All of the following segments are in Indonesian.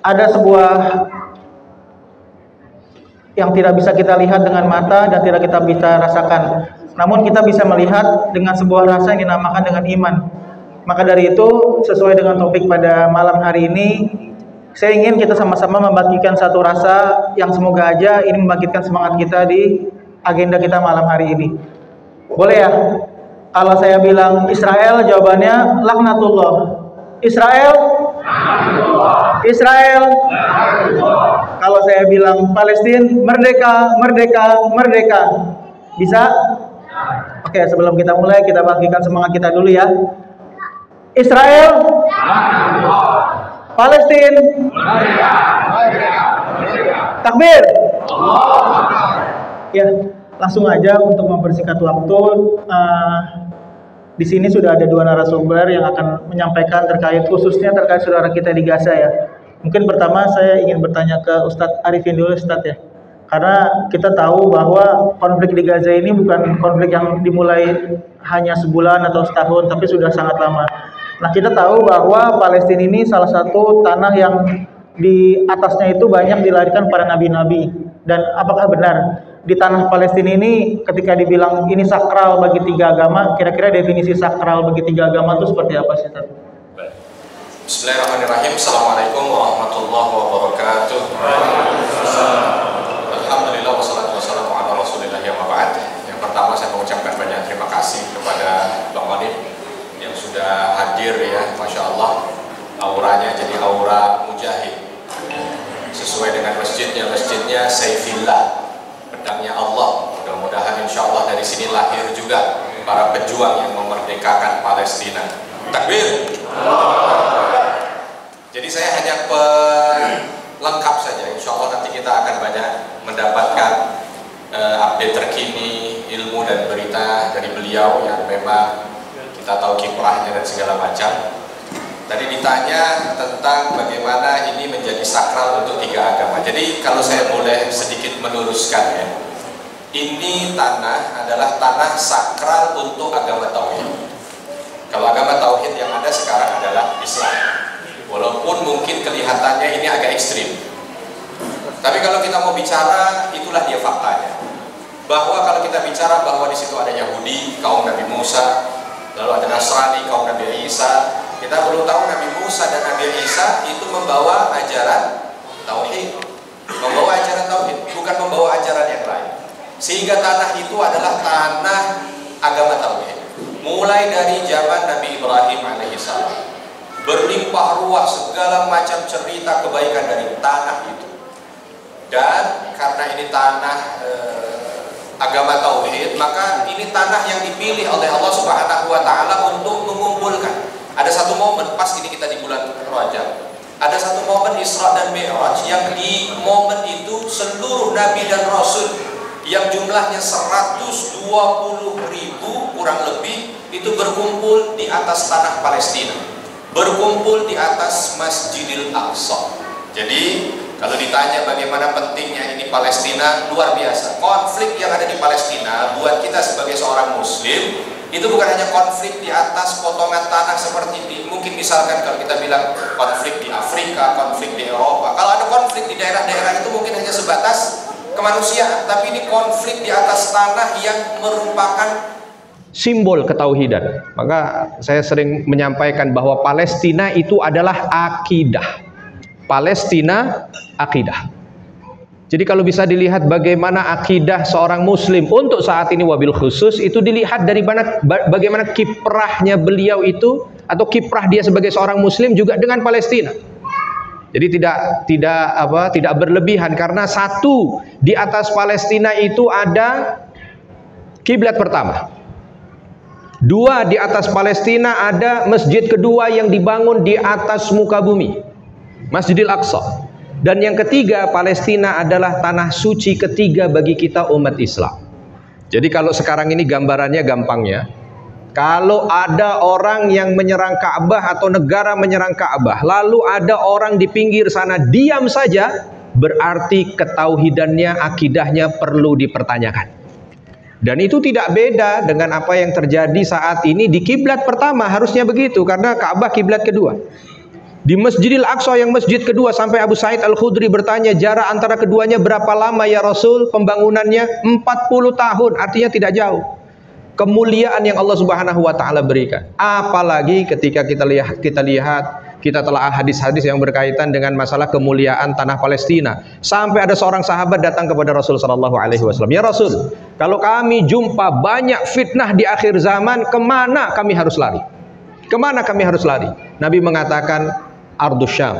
ada sebuah yang tidak bisa kita lihat dengan mata dan tidak kita bisa rasakan. Namun kita bisa melihat dengan sebuah rasa yang dinamakan dengan iman. Maka dari itu, sesuai dengan topik pada malam hari ini, saya ingin kita sama-sama membagikan satu rasa yang semoga aja ini membangkitkan semangat kita di agenda kita malam hari ini. Boleh ya? Kalau saya bilang Israel, jawabannya laknatullah. Israel? Israel? Kalau saya bilang Palestina, merdeka, merdeka, merdeka. Bisa? Oke, sebelum kita mulai, kita bagikan semangat kita dulu ya. Israel, Palestina, takbir. Ya, langsung aja untuk mempersingkat waktu. Di sini sudah ada dua narasumber yang akan menyampaikan khususnya terkait saudara kita di Gaza ya. Mungkin pertama saya ingin bertanya ke Ustadz Arifin dulu, Ustadz ya. Karena kita tahu bahwa konflik di Gaza ini bukan konflik yang dimulai hanya sebulan atau setahun, tapi sudah sangat lama. Nah, kita tahu bahwa Palestina ini salah satu tanah yang di atasnya itu banyak dilahirkan para nabi-nabi. Dan apakah benar di tanah Palestina ini ketika dibilang ini sakral bagi tiga agama, kira-kira definisi sakral bagi tiga agama itu seperti apa sih? Bismillahirrahmanirrahim. Assalamualaikum warahmatullahi wabarakatuh. Alhamdulillah wassalatu wassalamu ala rasulillah ya ma'ba'ad. Yang pertama saya mengucapkan banyak terima kasih kepada Bang Monif yang sudah hadir ya, Masya Allah. Auranya jadi aura mujahid, sesuai dengan masjidnya Saifillah, pedangnya Allah. Mudah-mudahan insya Allah dari sini lahir juga para pejuang yang memerdekakan Palestina. Takbir. Jadi saya hanya pelengkap saja. Insya Allah nanti kita akan banyak mendapatkan update terkini, ilmu dan berita dari beliau yang memang kita tahu kiprahnya dan segala macam. Tadi ditanya tentang bagaimana ini menjadi sakral untuk tiga agama. Jadi kalau saya boleh sedikit meluruskan ya, ini tanah adalah tanah sakral untuk agama tauhid. Kalau agama tauhid yang ada sekarang adalah Islam. Walaupun mungkin kelihatannya ini agak ekstrim, tapi kalau kita mau bicara, itulah dia faktanya. Bahwa kalau kita bicara bahwa di situ ada Yahudi, kaum Nabi Musa, lalu ada Nasrani, kaum Nabi Isa, kita perlu tahu Nabi Musa dan Nabi Isa itu membawa ajaran tauhid, bukan membawa ajaran yang lain. Sehingga tanah itu adalah tanah agama tauhid. Mulai dari zaman Nabi Ibrahim alaihissalam, berlimpah ruah segala macam cerita kebaikan dari tanah itu. Dan karena ini tanah agama tauhid, maka ini tanah yang dipilih oleh Allah Subhanahu wa taala untuk mengumpulkan. Ada satu momen, pas ini kita di bulan Rajab, ada satu momen Isra dan Mi'raj yang di momen itu seluruh nabi dan rasul yang jumlahnya 120.000 kurang lebih itu berkumpul di atas tanah Palestina, berkumpul di atas Masjidil Aqsa. Jadi kalau ditanya bagaimana pentingnya ini Palestina, luar biasa. Konflik yang ada di Palestina buat kita sebagai seorang muslim itu bukan hanya konflik di atas potongan tanah seperti mungkin misalkan kalau kita bilang konflik di Afrika, konflik di Eropa. Kalau ada konflik di daerah-daerah itu mungkin hanya sebatas kemanusiaan, tapi ini konflik di atas tanah yang merupakan simbol ketauhidan. Maka saya sering menyampaikan bahwa Palestina itu adalah akidah. Palestina akidah. Jadi kalau bisa dilihat bagaimana akidah seorang muslim untuk saat ini wabil khusus itu dilihat dari bagaimana kiprahnya beliau itu atau kiprah dia sebagai seorang muslim juga dengan Palestina. Jadi tidak berlebihan, karena satu, di atas Palestina itu ada kiblat pertama. Dua, di atas Palestina ada masjid kedua yang dibangun di atas muka bumi, Masjidil Aqsa. Dan yang ketiga, Palestina adalah tanah suci ketiga bagi kita umat Islam. Jadi kalau sekarang ini gambarannya gampangnya, kalau ada orang yang menyerang Ka'bah atau negara menyerang Ka'bah, lalu ada orang di pinggir sana diam saja, berarti ketauhidannya, akidahnya perlu dipertanyakan. Dan itu tidak beda dengan apa yang terjadi saat ini di kiblat pertama, harusnya begitu, karena Ka'bah kiblat kedua. Di Masjidil Aqsa yang masjid kedua, sampai Abu Sa'id Al-Khudri bertanya, jarak antara keduanya berapa lama ya Rasul pembangunannya? 40 tahun, artinya tidak jauh. Kemuliaan yang Allah Subhanahu wa taala berikan. Apalagi ketika kita telah hadis-hadis yang berkaitan dengan masalah kemuliaan tanah Palestina. Sampai ada seorang sahabat datang kepada Rasul sallallahu alaihi wasallam, "Ya Rasul, kalau kami jumpa banyak fitnah di akhir zaman, kemana kami harus lari? Kemana kami harus lari?" Nabi mengatakan, Ardus Syam,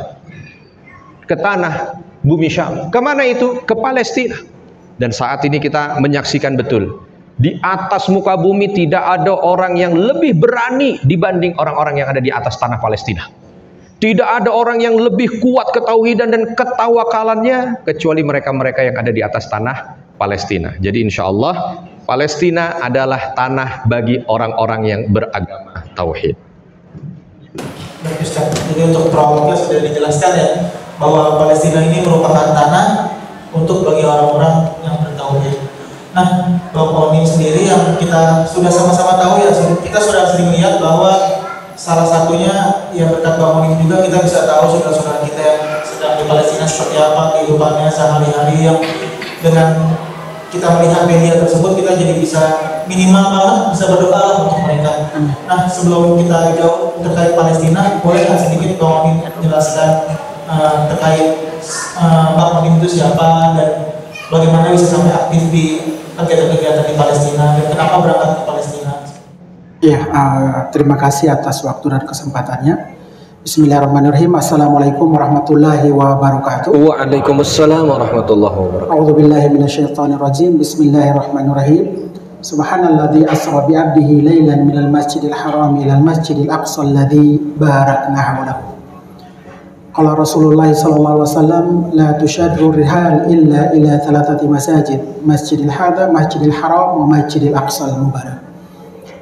ke tanah bumi Syam. Kemana itu? Ke Palestina. Dan saat ini kita menyaksikan betul, di atas muka bumi tidak ada orang yang lebih berani dibanding orang-orang yang ada di atas tanah Palestina. Tidak ada orang yang lebih kuat ketauhidan dan ketawakalannya kecuali mereka-mereka yang ada di atas tanah Palestina. Jadi insya Allah Palestina adalah tanah bagi orang-orang yang beragama tauhid. Baik Ustaz, jadi untuk terawaknya sudah dijelaskan ya, bahwa Palestina ini merupakan tanah untuk bagi orang-orang yang bertauhid. Nah, Bapak Onim sendiri yang kita sudah sama-sama tahu ya, kita sudah sering lihat bahwa salah satunya ya berkat Bapak Onim juga kita bisa tahu saudara-saudara kita yang sedang di Palestina seperti apa kehidupannya sehari-hari, yang dengan kita melihat media tersebut kita jadi bisa minimal banget bisa berdoa untuk mereka. Nah, sebelum kita jauh terkait Palestina, boleh nggak sedikit Bang Onim menjelaskan terkait Bang Onim itu siapa dan bagaimana bisa sampai aktif di kegiatan-kegiatan di Palestina dan kenapa berangkat ke Palestina? Ya, terima kasih atas waktu dan kesempatannya. Bismillahirrahmanirrahim. Assalamualaikum warahmatullahi wabarakatuh. Waalaikumsalam warahmatullahi wabarakatuh. A'udzu billahi minasyaitonir rajim. Bismillahirrahmanirrahim. Subhanalladzi asra bi 'abdihi lailan minal masjidil haram ilal masjidil aqsa alladzi barakna hawlahu. Qala Rasulullah sallallahu alaihi wasallam, la tushaddu rihal illa ila thalathati masajid, Masjidil Hadza, Masjidil Haram, wa Masjidil Aqsal Mubarak.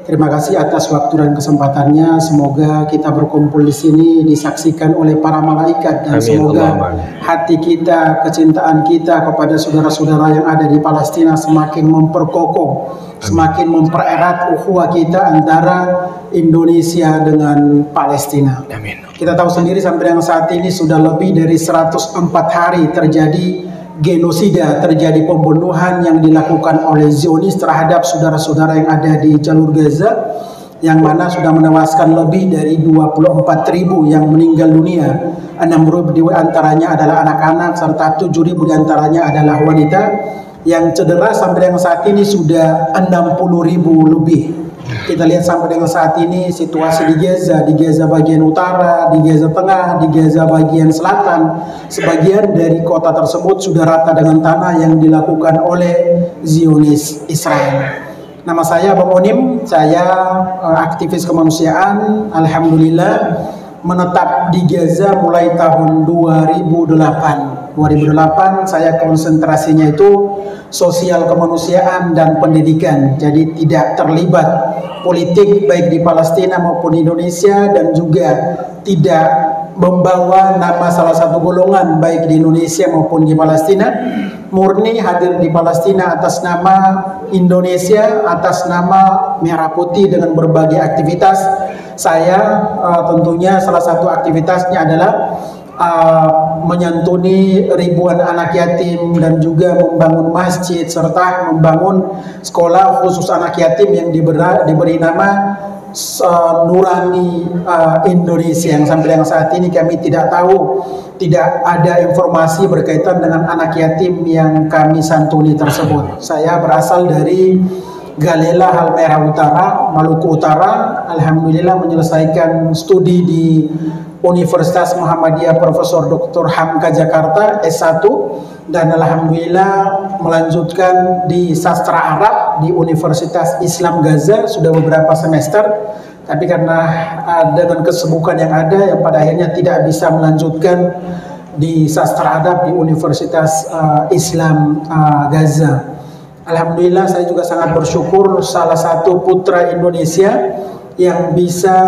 Terima kasih atas waktu dan kesempatannya. Semoga kita berkumpul di sini disaksikan oleh para malaikat dan semoga hati kita, kecintaan kita kepada saudara-saudara yang ada di Palestina semakin memperkokoh, semakin mempererat ukhuwah kita antara Indonesia dengan Palestina. Amin. Kita tahu sendiri sampai dengan saat ini sudah lebih dari 104 hari terjadi genosida, terjadi pembunuhan yang dilakukan oleh Zionis terhadap saudara-saudara yang ada di jalur Gaza, yang mana sudah menewaskan lebih dari 24.000 yang meninggal dunia. 6.000 di antaranya adalah anak-anak serta 7.000 di antaranya adalah wanita. Yang cedera sampai dengan saat ini sudah 60.000 lebih. Kita lihat sampai dengan saat ini situasi di Gaza bagian utara, di Gaza tengah, di Gaza bagian selatan, sebagian dari kota tersebut sudah rata dengan tanah yang dilakukan oleh Zionis Israel. Nama saya Bang Onim, saya aktivis kemanusiaan. Alhamdulillah menetap di Gaza mulai tahun 2008 saya konsentrasinya itu sosial kemanusiaan dan pendidikan, jadi tidak terlibat politik baik di Palestina maupun Indonesia, dan juga tidak membawa nama salah satu golongan baik di Indonesia maupun di Palestina. Murni hadir di Palestina atas nama Indonesia, atas nama Merah Putih dengan berbagai aktivitas. Saya tentunya salah satu aktivitasnya adalah menyantuni ribuan anak yatim dan juga membangun masjid serta membangun sekolah khusus anak yatim yang diberi nama Nurani Indonesia, yang sampai dengan saat ini kami tidak tahu, tidak ada informasi berkaitan dengan anak yatim yang kami santuni tersebut. Saya berasal dari Galela Halmahera Utara, Maluku Utara. Alhamdulillah menyelesaikan studi di Universitas Muhammadiyah Profesor Dr. Hamka Jakarta S1, dan alhamdulillah melanjutkan di sastra Arab di Universitas Islam Gaza sudah beberapa semester, tapi karena dengan kesibukan yang ada yang pada akhirnya tidak bisa melanjutkan di sastra Arab di Universitas Islam Gaza. Alhamdulillah saya juga sangat bersyukur salah satu putra Indonesia yang bisa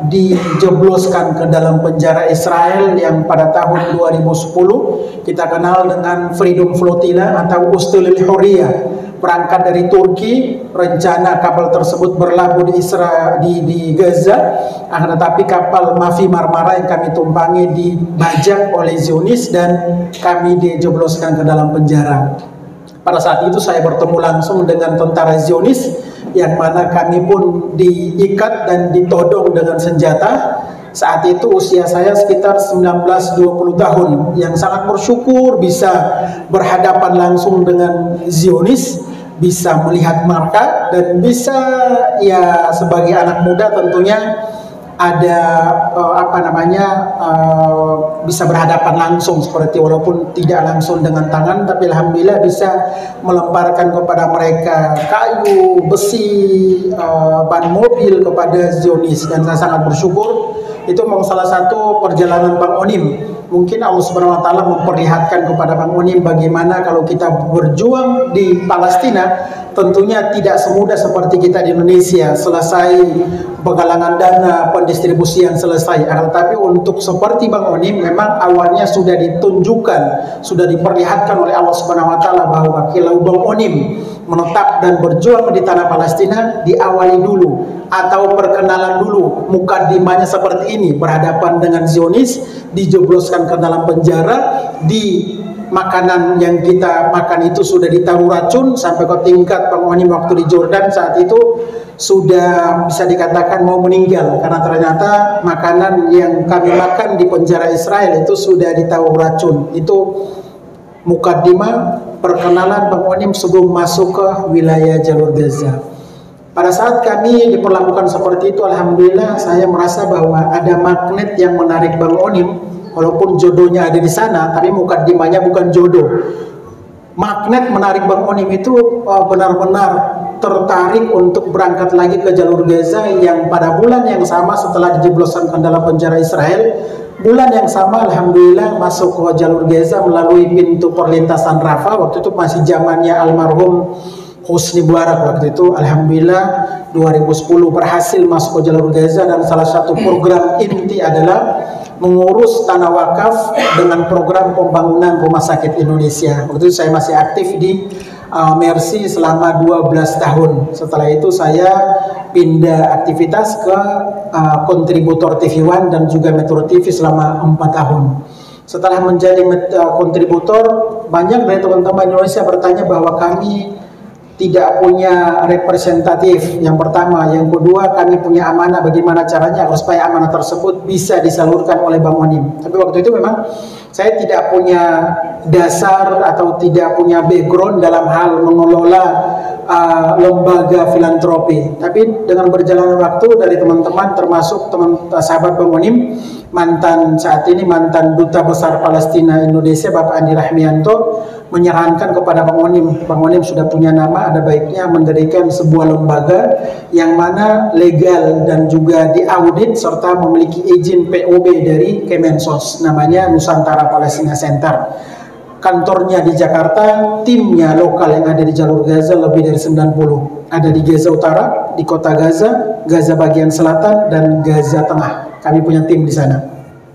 dijebloskan ke dalam penjara Israel yang pada tahun 2010 kita kenal dengan Freedom Flotilla atau Ustul Hurriyah. Berangkat dari Turki, rencana kapal tersebut berlabuh di Gaza, akan tetapi kapal Mavi Marmara yang kami tumpangi dibajak oleh Zionis dan kami dijebloskan ke dalam penjara. Pada saat itu saya bertemu langsung dengan tentara Zionis, yang mana kami pun diikat dan ditodong dengan senjata. Saat itu usia saya sekitar 19-20 tahun, yang sangat bersyukur bisa berhadapan langsung dengan Zionis, bisa melihat marka, dan bisa ya sebagai anak muda tentunya ada bisa berhadapan langsung seperti, walaupun tidak langsung dengan tangan, tapi alhamdulillah bisa melemparkan kepada mereka kayu, besi, ban mobil kepada Zionis, dan saya sangat bersyukur. Itu memang salah satu perjalanan Bang Onim. Mungkin Allah Subhanahu wa taala memperlihatkan kepada Bang Onim bagaimana kalau kita berjuang di Palestina, tentunya tidak semudah seperti kita di Indonesia, selesai penggalangan dana, pendistribusian selesai. Tetapi untuk seperti Bang Onim, memang awalnya sudah ditunjukkan, sudah diperlihatkan oleh Allah Subhanahu wa taala bahwa kalau Bang Onim menetap dan berjuang di tanah Palestina, diawali dulu atau perkenalan dulu, mukadimahnya seperti ini, berhadapan dengan Zionis, dijebloskan ke dalam penjara, di makanan yang kita makan itu sudah ditaruh racun, sampai ke tingkat Bang Onim waktu di Jordan saat itu sudah bisa dikatakan mau meninggal, karena ternyata makanan yang kami makan di penjara Israel itu sudah ditaruh racun. Itu mukadimah perkenalan Bang Onim sebelum masuk ke wilayah jalur Gaza. Pada saat kami diperlakukan seperti itu, alhamdulillah saya merasa bahwa ada magnet yang menarik Bang Onim, walaupun jodohnya ada di sana, tapi mukadimahnya bukan jodoh. Magnet menarik Bang Onim itu benar-benar tertarik untuk berangkat lagi ke jalur Gaza, yang pada bulan yang sama setelah dijebloskan ke dalam penjara Israel, bulan yang sama alhamdulillah masuk ke jalur Gaza melalui pintu perlintasan Rafah. Waktu itu masih zamannya almarhum Husni Mubarak. Waktu itu alhamdulillah 2010 berhasil masuk ke jalur Gaza, dan salah satu program inti adalah mengurus tanah wakaf dengan program pembangunan rumah sakit Indonesia. Waktu itu saya masih aktif di Mercy selama 12 tahun. Setelah itu saya pindah aktivitas ke kontributor TV One dan juga Metro TV selama 4 tahun. Setelah menjadi kontributor, banyak dari teman-teman Indonesia bertanya bahwa kami tidak punya representatif, yang pertama. Yang kedua, kami punya amanah, bagaimana caranya supaya amanah tersebut bisa disalurkan oleh Bang Onim. Tapi waktu itu memang saya tidak punya dasar atau tidak punya background dalam hal mengelola lembaga filantropi. Tapi dengan berjalannya waktu, dari teman-teman termasuk sahabat Bang Onim, saat ini mantan Duta Besar Palestina Indonesia Bapak Andi Rahmianto, menyarankan kepada Bang Onim, Bang Onim sudah punya nama, ada baiknya mendirikan sebuah lembaga yang mana legal dan juga diaudit serta memiliki izin POB dari Kemensos, namanya Nusantara Palestina Center. Kantornya di Jakarta, timnya lokal yang ada di jalur Gaza lebih dari 90. Ada di Gaza Utara, di kota Gaza, Gaza bagian selatan, dan Gaza Tengah. Kami punya tim di sana.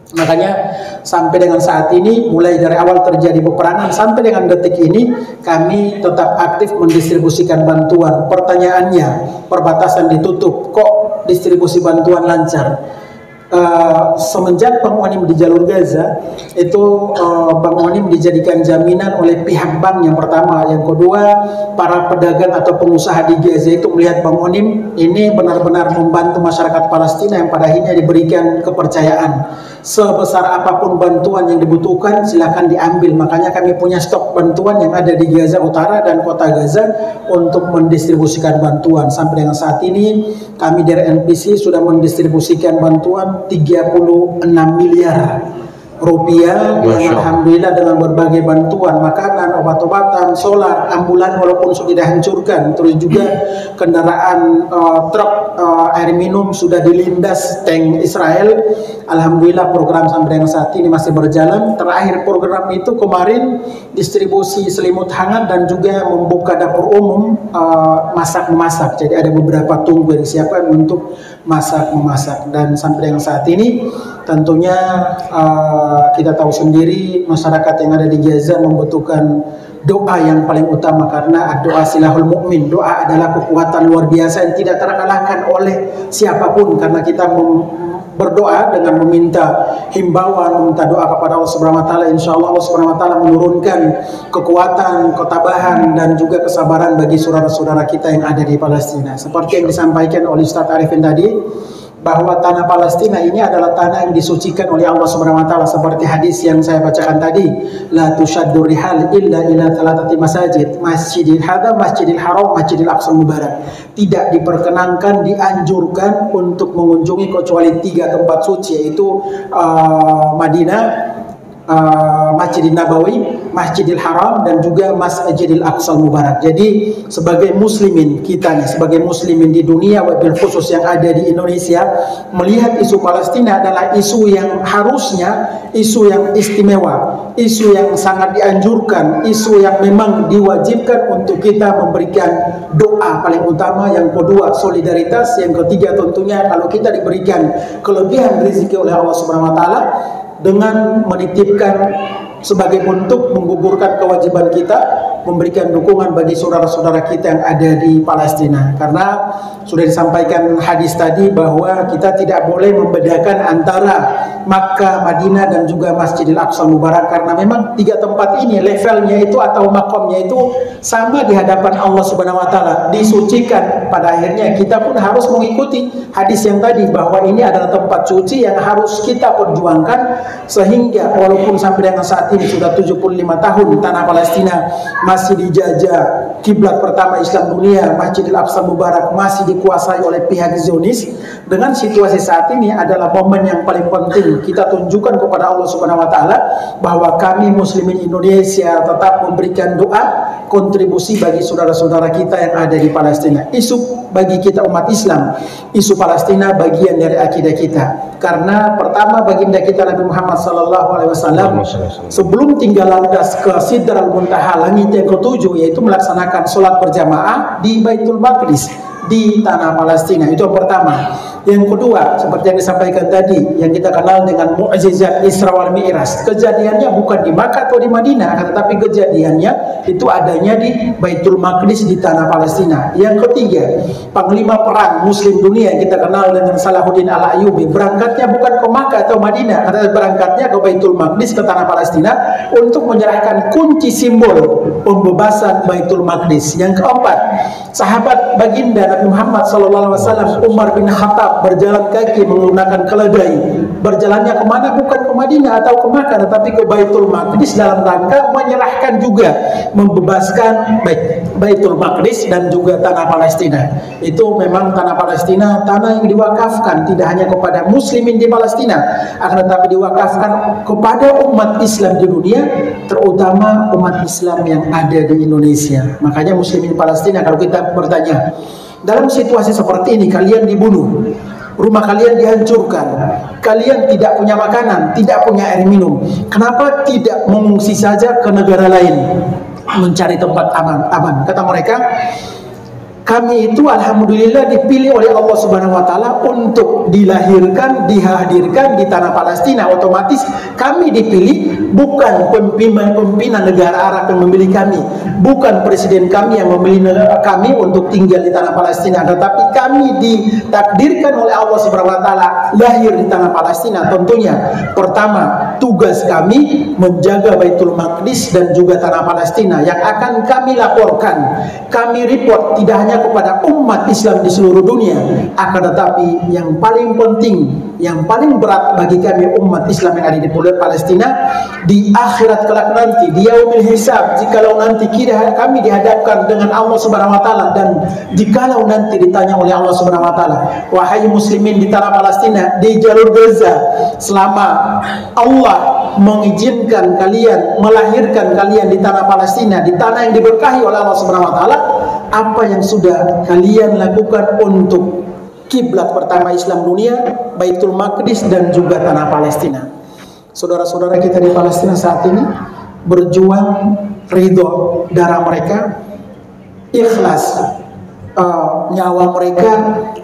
Makanya sampai dengan saat ini, mulai dari awal terjadi peperangan sampai dengan detik ini, kami tetap aktif mendistribusikan bantuan. Pertanyaannya, perbatasan ditutup, kok distribusi bantuan lancar? Semenjak Bang Onim di jalur Gaza itu, Bang Onim dijadikan jaminan oleh pihak bank yang pertama. Yang kedua, para pedagang atau pengusaha di Gaza itu melihat Bang Onim ini benar-benar membantu masyarakat Palestina, yang pada akhirnya diberikan kepercayaan. Sebesar apapun bantuan yang dibutuhkan, silakan diambil. Makanya kami punya stok bantuan yang ada di Gaza Utara dan kota Gaza untuk mendistribusikan bantuan. Sampai dengan saat ini kami dari NPC sudah mendistribusikan bantuan 36 miliar rupiah, yang alhamdulillah dengan berbagai bantuan, makanan, obat-obatan, solar, ambulan walaupun sudah dihancurkan, terus juga kendaraan truk air minum sudah dilindas tank Israel. Alhamdulillah program sampai dengan saat ini masih berjalan. Terakhir program itu kemarin distribusi selimut hangat dan juga membuka dapur umum masak-memasak. Jadi ada beberapa tunggu yang disiapkan untuk memasak. Dan sampai dengan saat ini tentunya kita tahu sendiri masyarakat yang ada di Gaza membutuhkan doa yang paling utama, karena doa silahul mukmin. Doa adalah kekuatan luar biasa yang tidak terkalahkan oleh siapapun, karena kita berdoa dengan meminta himbauan, meminta doa kepada Allah Subhanahu wa taala. Insyaallah Allah Subhanahu wa taala menurunkan kekuatan, ketabahan dan juga kesabaran bagi saudara-saudara kita yang ada di Palestina. Seperti yang disampaikan oleh Ustaz Arifin tadi, bahwa tanah Palestina ini adalah tanah yang disucikan oleh Allah Subhanahu wa taala, seperti hadis yang saya bacakan tadi, la tushaddu rihal illa ila thalathati masajid, Masjidil Hadam, Masjidil Haram, Masjidil Aqsa Mubarak. Tidak diperkenankan, dianjurkan untuk mengunjungi kecuali 3 tempat suci, yaitu Madinah, Masjidil Nabawi, Masjidil Haram, dan juga Masjidil Aqsa Mubarak. Jadi sebagai muslimin kita nih, sebagai muslimin di dunia, wabil khusus yang ada di Indonesia, melihat isu Palestina adalah isu yang harusnya, isu yang istimewa, isu yang sangat dianjurkan, isu yang memang diwajibkan untuk kita memberikan doa paling utama. Yang kedua solidaritas, yang ketiga tentunya kalau kita diberikan kelebihan rezeki oleh Allah Subhanahu wa taala, dengan menitipkan sebagai bentuk menggugurkan kewajiban kita, memberikan dukungan bagi saudara-saudara kita yang ada di Palestina. Karena sudah disampaikan hadis tadi bahwa kita tidak boleh membedakan antara Makkah, Madinah dan juga Masjidil Aqsa Mubarak, karena memang 3 tempat ini levelnya itu atau makomnya itu sama di hadapan Allah Subhanahu wa taala, disucikan. Pada akhirnya kita pun harus mengikuti hadis yang tadi, bahwa ini adalah tempat suci yang harus kita perjuangkan, sehingga walaupun sampai dengan saat ini sudah 75 tahun tanah Palestina masih dijajah, kiblat pertama Islam dunia Masjidil Aqsa Mubarak masih dikuasai oleh pihak Zionis. Dengan situasi saat ini adalah momen yang paling penting kita tunjukkan kepada Allah Subhanahu wa taala bahwa kami muslimin Indonesia tetap memberikan doa, kontribusi bagi saudara-saudara kita yang ada di Palestina. Isu bagi kita umat Islam, isu Palestina bagian dari akidah kita. Karena pertama baginda kita Nabi Muhammad SAW sebelum tinggal landas ke Sidratul Muntaha, langit yang ke-7, yaitu melaksanakan sholat berjamaah di Baitul Maqdis, di tanah Palestina. Itu yang pertama. Yang kedua, seperti yang disampaikan tadi, yang kita kenal dengan mukjizat Isra wal Mi'raj, kejadiannya bukan di Makkah atau di Madinah, tetapi kejadiannya itu adanya di Baitul Maqdis, di tanah Palestina. Yang ketiga, panglima perang muslim dunia yang kita kenal dengan Salahuddin Al-Ayyubi, berangkatnya bukan ke Makkah atau Madinah, tetapi berangkatnya ke Baitul Maqdis, ke tanah Palestina, untuk menyerahkan kunci simbol pembebasan Baitul Maqdis. Yang keempat, sahabat baginda Nabi Muhammad SAW, Umar bin Khattab, berjalan kaki menggunakan keledai. Berjalannya kemana? Bukan ke Madinah atau ke Makkah, tetapi ke Baitul Maqdis, dalam rangka menyerahkan juga, membebaskan Baitul Maqdis dan juga tanah Palestina. Itu memang tanah Palestina, tanah yang diwakafkan tidak hanya kepada muslimin di Palestina, akan tetapi diwakafkan kepada umat Islam di dunia, terutama umat Islam yang ada di Indonesia. Makanya muslimin Palestina, kalau kita bertanya, dalam situasi seperti ini kalian dibunuh, rumah kalian dihancurkan, kalian tidak punya makanan, tidak punya air minum, kenapa tidak mengungsi saja ke negara lain, mencari tempat aman? Kata mereka, kami itu alhamdulillah dipilih oleh Allah Subhanahu wa taala untuk dilahirkan, dihadirkan di tanah Palestina. Otomatis kami dipilih, bukan pimpinan negara Arab yang memilih kami, bukan presiden kami yang memilih kami untuk tinggal di tanah Palestina, tetapi kami ditakdirkan oleh Allah Subhanahu wa taala lahir di tanah Palestina. Tentunya pertama, tugas kami menjaga Baitul Maqdis dan juga tanah Palestina, yang akan kami laporkan, kami report tidak hanya kepada umat Islam di seluruh dunia, akan tetapi yang paling penting, yang paling berat bagi kami umat Islam yang ada di Palestina, di akhirat kelak nanti, di yaumil hisab, jikalau nanti kami dihadapkan dengan Allah Subhanahu wa taala, dan jikalau nanti ditanya oleh Allah Subhanahu wa taala, wahai muslimin di tanah Palestina, di jalur Gaza, selama Allah mengizinkan kalian, melahirkan kalian di tanah Palestina, di tanah yang diberkahi oleh Allah Subhanahu wa taala, apa yang sudah kalian lakukan untuk kiblat pertama Islam dunia, Baitul Maqdis dan juga tanah Palestina? Saudara-saudara kita di Palestina saat ini berjuang, ridho darah mereka, ikhlas nyawa mereka,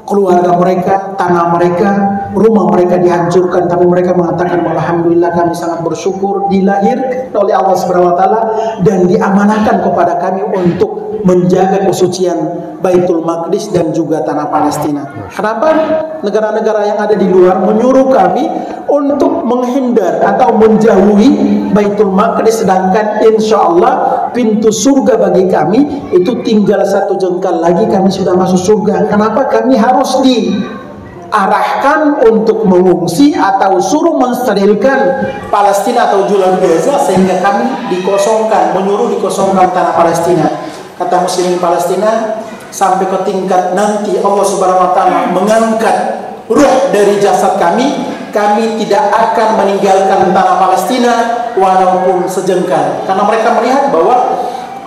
keluarga mereka, tanah mereka, rumah mereka dihancurkan, tapi mereka mengatakan alhamdulillah kami sangat bersyukur dilahirkan oleh Allah Subhanahu wa taala dan diamanahkan kepada kami untuk menjaga kesucian Baitul Maqdis dan juga tanah Palestina. Kenapa negara-negara yang ada di luar menyuruh kami untuk menghindar atau menjauhi Baitul Maqdis, sedangkan insya Allah pintu surga bagi kami itu tinggal 1 jengkal lagi kami sudah masuk surga. Kenapa kami harus diarahkan untuk mengungsi atau suruh mensterilkan Palestina atau Jalur Gaza sehingga kami dikosongkan, menyuruh dikosongkan tanah Palestina? Kata muslimin Palestina, sampai ke tingkat nanti Allah Subhanahu wa taala mengangkat ruh dari jasad kami, kami tidak akan meninggalkan tanah Palestina walaupun sejengkal, karena mereka melihat bahwa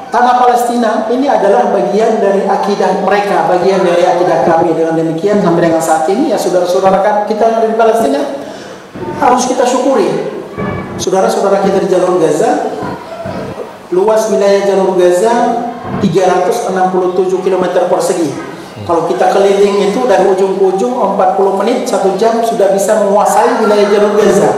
tanah Palestina ini adalah bagian dari akidah mereka, bagian dari akidah kami. Dengan demikian sampai dengan saat ini ya saudara-saudara kita yang ada di Palestina harus kita syukuri. Saudara-saudara kita di Jalur Gaza, luas wilayah Jalur Gaza 367 km persegi. Kalau kita keliling itu dari ujung ke ujung 40 menit 1 jam sudah bisa menguasai wilayah Jalur Gaza.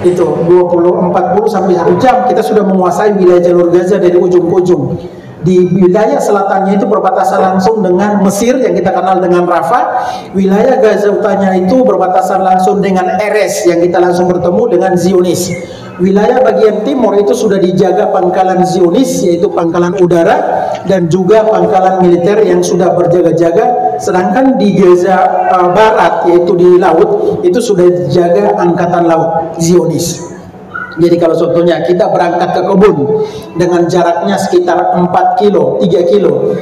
Itu 40 sampai 1 jam kita sudah menguasai wilayah Jalur Gaza dari ujung ke ujung. Di wilayah selatannya itu berbatasan langsung dengan Mesir yang kita kenal dengan Rafah. Wilayah Gaza utaranya itu berbatasan langsung dengan Erez yang kita langsung bertemu dengan Zionis. Wilayah bagian timur itu sudah dijaga pangkalan Zionis, yaitu pangkalan udara dan juga pangkalan militer yang sudah berjaga-jaga. Sedangkan di Gaza barat, yaitu di laut, itu sudah dijaga angkatan laut Zionis. Jadi kalau contohnya kita berangkat ke kebun dengan jaraknya sekitar 4 kilo, 3 kilo,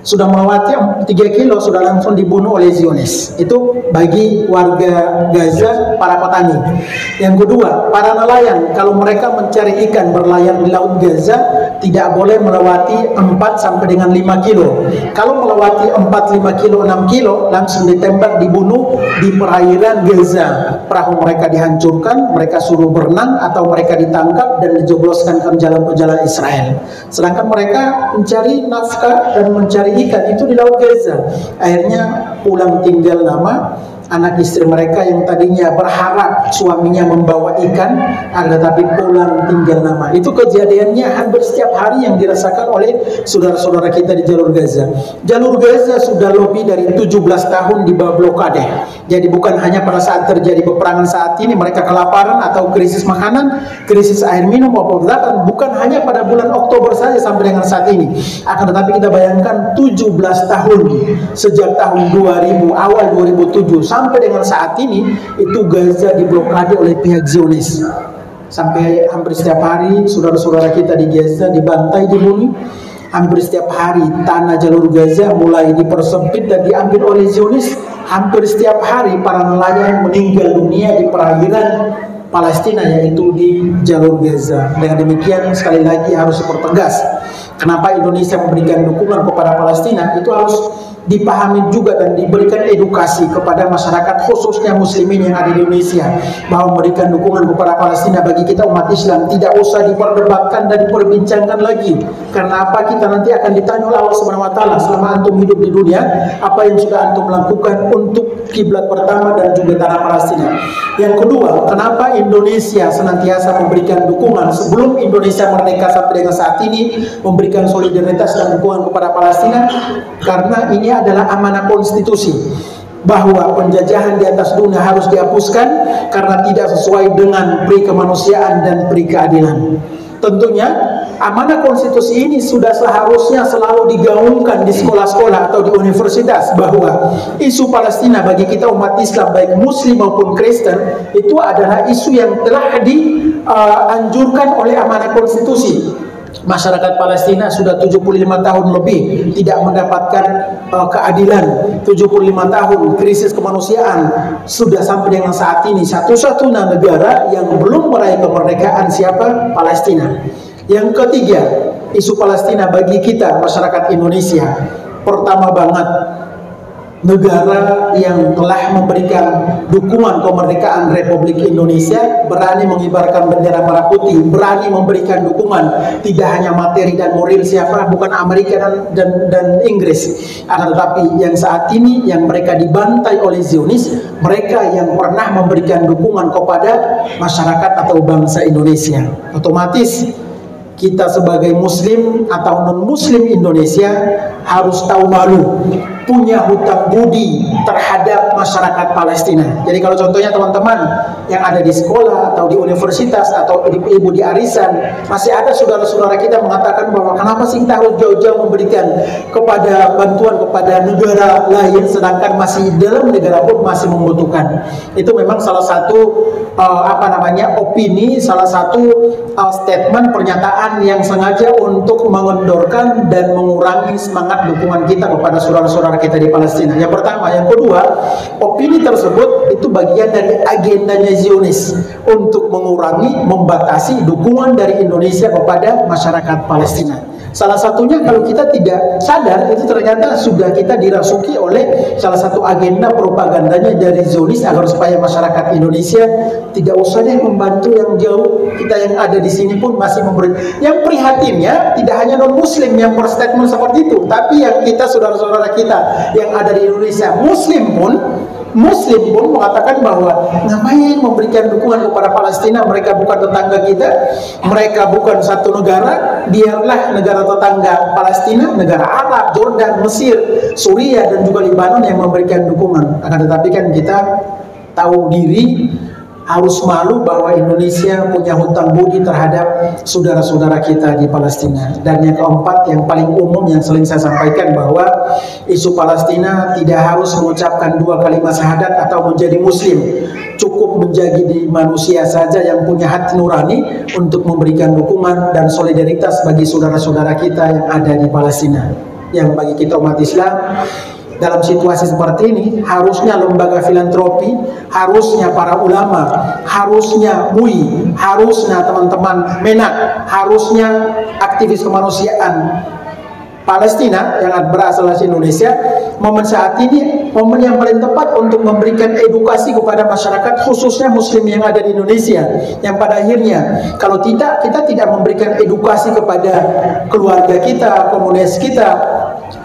sudah melewati 3 kilo sudah langsung dibunuh oleh Zionis. Itu bagi warga Gaza, para petani. Yang kedua, para nelayan, kalau mereka mencari ikan berlayar di laut Gaza tidak boleh melewati 4 sampai dengan 5 kilo. Kalau melewati 4, 5 kilo, 6 kilo langsung ditembak, dibunuh di perairan Gaza. Perahu mereka dihancurkan, mereka suruh berenang atau mereka ditangkap dan dijebloskan ke jalan-jalan Israel. Sedangkan mereka mencari nafkah dan mencari ikan itu di laut Gaza. Akhirnya pulang tinggal nama anak istri mereka yang tadinya berharap suaminya membawa ikan, tetapi pulang tinggal nama. Itu kejadiannya hampir setiap hari yang dirasakan oleh saudara-saudara kita di Jalur Gaza. Jalur Gaza sudah lebih dari 17 tahun di bawah blokade. Jadi bukan hanya pada saat terjadi peperangan saat ini mereka kelaparan atau krisis makanan, krisis air minum maupun makanan, bukan hanya pada bulan Oktober saja sampai dengan saat ini. Akan tetapi kita bayangkan 17 tahun sejak tahun 2000, awal 2007 sampai dengan saat ini itu Gaza diblokade oleh pihak Zionis. Sampai hampir setiap hari saudara-saudara kita di Gaza dibantai, dibunuh. Hampir setiap hari tanah Jalur Gaza mulai dipersempit dan diambil oleh Zionis. Hampir setiap hari para nelayan meninggal dunia di perairan Palestina, yaitu di Jalur Gaza. Dengan demikian sekali lagi harus dipertegas, kenapa Indonesia memberikan dukungan kepada Palestina itu harus dipahami juga dan diberikan edukasi kepada masyarakat khususnya muslimin yang ada di Indonesia, bahwa memberikan dukungan kepada Palestina bagi kita umat Islam tidak usah diperdebatkan dan diperbincangkan lagi. Karena apa? Kita nanti akan ditanya oleh Allah Subhanahu wa taala selama antum hidup di dunia, apa yang sudah antum lakukan untuk kiblat pertama dan juga tanah Palestina. Yang kedua, kenapa Indonesia senantiasa memberikan dukungan sebelum Indonesia merdeka sampai dengan saat ini, memberikan solidaritas dan dukungan kepada Palestina? Karena ini adalah amanah konstitusi, bahwa penjajahan di atas dunia harus dihapuskan karena tidak sesuai dengan peri kemanusiaan dan peri keadilan. Tentunya amanah konstitusi ini sudah seharusnya selalu digaungkan di sekolah-sekolah atau di universitas, bahwa isu Palestina bagi kita umat Islam baik muslim maupun Kristen itu adalah isu yang telah dianjurkan oleh amanah konstitusi. Masyarakat Palestina sudah 75 tahun lebih tidak mendapatkan keadilan. 75 tahun krisis kemanusiaan. Sudah sampai dengan saat ini satu-satunya negara yang belum meraih kemerdekaan siapa? Palestina. Yang ketiga, isu Palestina bagi kita masyarakat Indonesia pertama banget negara yang telah memberikan dukungan kemerdekaan Republik Indonesia berani mengibarkan bendera merah putih, berani memberikan dukungan tidak hanya materi dan moral siapa, bukan Amerika dan Inggris, akan tetapi yang saat ini yang mereka dibantai oleh Zionis, mereka yang pernah memberikan dukungan kepada masyarakat atau bangsa Indonesia. Otomatis kita sebagai muslim atau non-muslim Indonesia harus tahu malu, punya hutang budi terhadap masyarakat Palestina. Jadi kalau contohnya teman-teman yang ada di sekolah atau di universitas atau ibu di arisan, masih ada saudara-saudara kita mengatakan bahwa kenapa sih kita harus jauh-jauh memberikan kepada bantuan kepada negara lain sedangkan masih dalam negara pun masih membutuhkan. Itu memang salah satu opini, salah satu statement, pernyataan yang sengaja untuk mengendorkan dan mengurangi semangat dukungan kita kepada saudara-saudara kita di Palestina. Yang pertama, yang kedua, opini tersebut itu bagian dari agendanya Zionis untuk mengurangi, membatasi dukungan dari Indonesia kepada masyarakat Palestina. Salah satunya kalau kita tidak sadar itu ternyata sudah kita dirasuki oleh salah satu agenda propagandanya dari Zionis agar supaya masyarakat Indonesia tidak usah deh membantu yang jauh, kita yang ada di sini pun masih memberi. Yang prihatinnya tidak hanya non muslim yang berstatement seperti itu, tapi yang kita saudara-saudara kita yang ada di Indonesia muslim pun mengatakan bahwa ngapain memberikan dukungan kepada Palestina, mereka bukan tetangga kita, mereka bukan satu negara, biarlah negara tetangga Palestina, negara Arab, Jordan, Mesir, Suriah dan juga Lebanon yang memberikan dukungan. Akan tetapi kan kita tahu diri, harus malu bahwa Indonesia punya hutang budi terhadap saudara-saudara kita di Palestina. Dan yang keempat, yang paling umum yang sering saya sampaikan, bahwa isu Palestina tidak harus mengucapkan 2 kalimat syahadat atau menjadi muslim, cukup menjadi manusia saja yang punya hati nurani untuk memberikan dukungan dan solidaritas bagi saudara-saudara kita yang ada di Palestina. Yang bagi kita umat Islam dalam situasi seperti ini, harusnya lembaga filantropi, harusnya para ulama, harusnya MUI, harusnya teman-teman Menak, harusnya aktivis kemanusiaan Palestina yang berasal dari Indonesia, momen saat ini momen yang paling tepat untuk memberikan edukasi kepada masyarakat, khususnya muslim yang ada di Indonesia, yang pada akhirnya kalau tidak, kita tidak memberikan edukasi kepada keluarga kita, komunitas kita,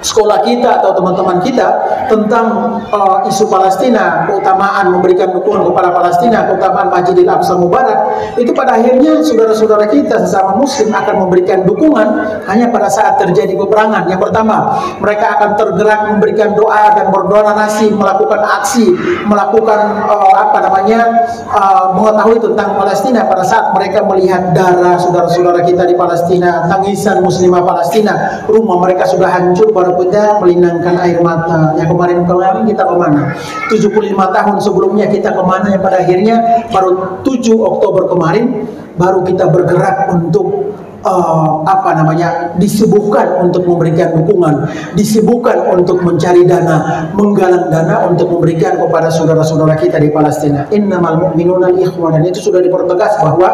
sekolah kita atau teman-teman kita tentang isu Palestina, keutamaan memberikan dukungan kepada Palestina, keutamaan Masjidil Aqsa Mubarak, itu pada akhirnya saudara-saudara kita sesama muslim akan memberikan dukungan hanya pada saat terjadi peperangan. Yang pertama, mereka akan tergerak memberikan doa dan berdonasi, melakukan aksi, melakukan mengetahui tentang Palestina pada saat mereka melihat darah saudara-saudara kita di Palestina, tangisan muslimah Palestina, rumah mereka sudah hancur, baru kita melinangkan air mata. Yang kemarin kita kemana? 75 tahun sebelumnya kita kemana? Yang pada akhirnya baru 7 Oktober kemarin baru kita bergerak untuk disibukkan untuk memberikan dukungan, disibukkan untuk mencari dana, menggalang dana untuk memberikan kepada saudara-saudara kita di Palestina. Innamal mu'minuna ikhwan, dan itu sudah dipertegas bahwa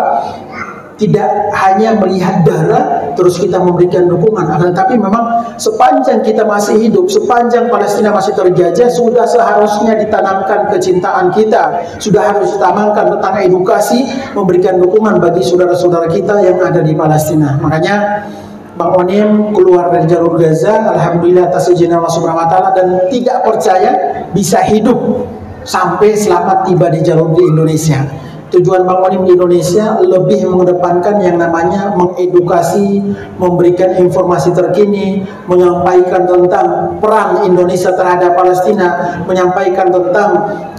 tidak hanya melihat darah terus kita memberikan dukungan, akan tetapi memang sepanjang kita masih hidup, sepanjang Palestina masih terjajah, sudah seharusnya ditanamkan kecintaan kita, sudah harus ditanamkan tentang edukasi, memberikan dukungan bagi saudara-saudara kita yang ada di Palestina. Makanya Bang Onim keluar dari jalur Gaza, alhamdulillah atas izin Allah Subhanahu wa taala, dan tidak percaya bisa hidup sampai selamat tiba di jalur di Indonesia. Tujuan Bang Onim di Indonesia lebih mengedepankan yang namanya mengedukasi, memberikan informasi terkini, menyampaikan tentang perang Indonesia terhadap Palestina, menyampaikan tentang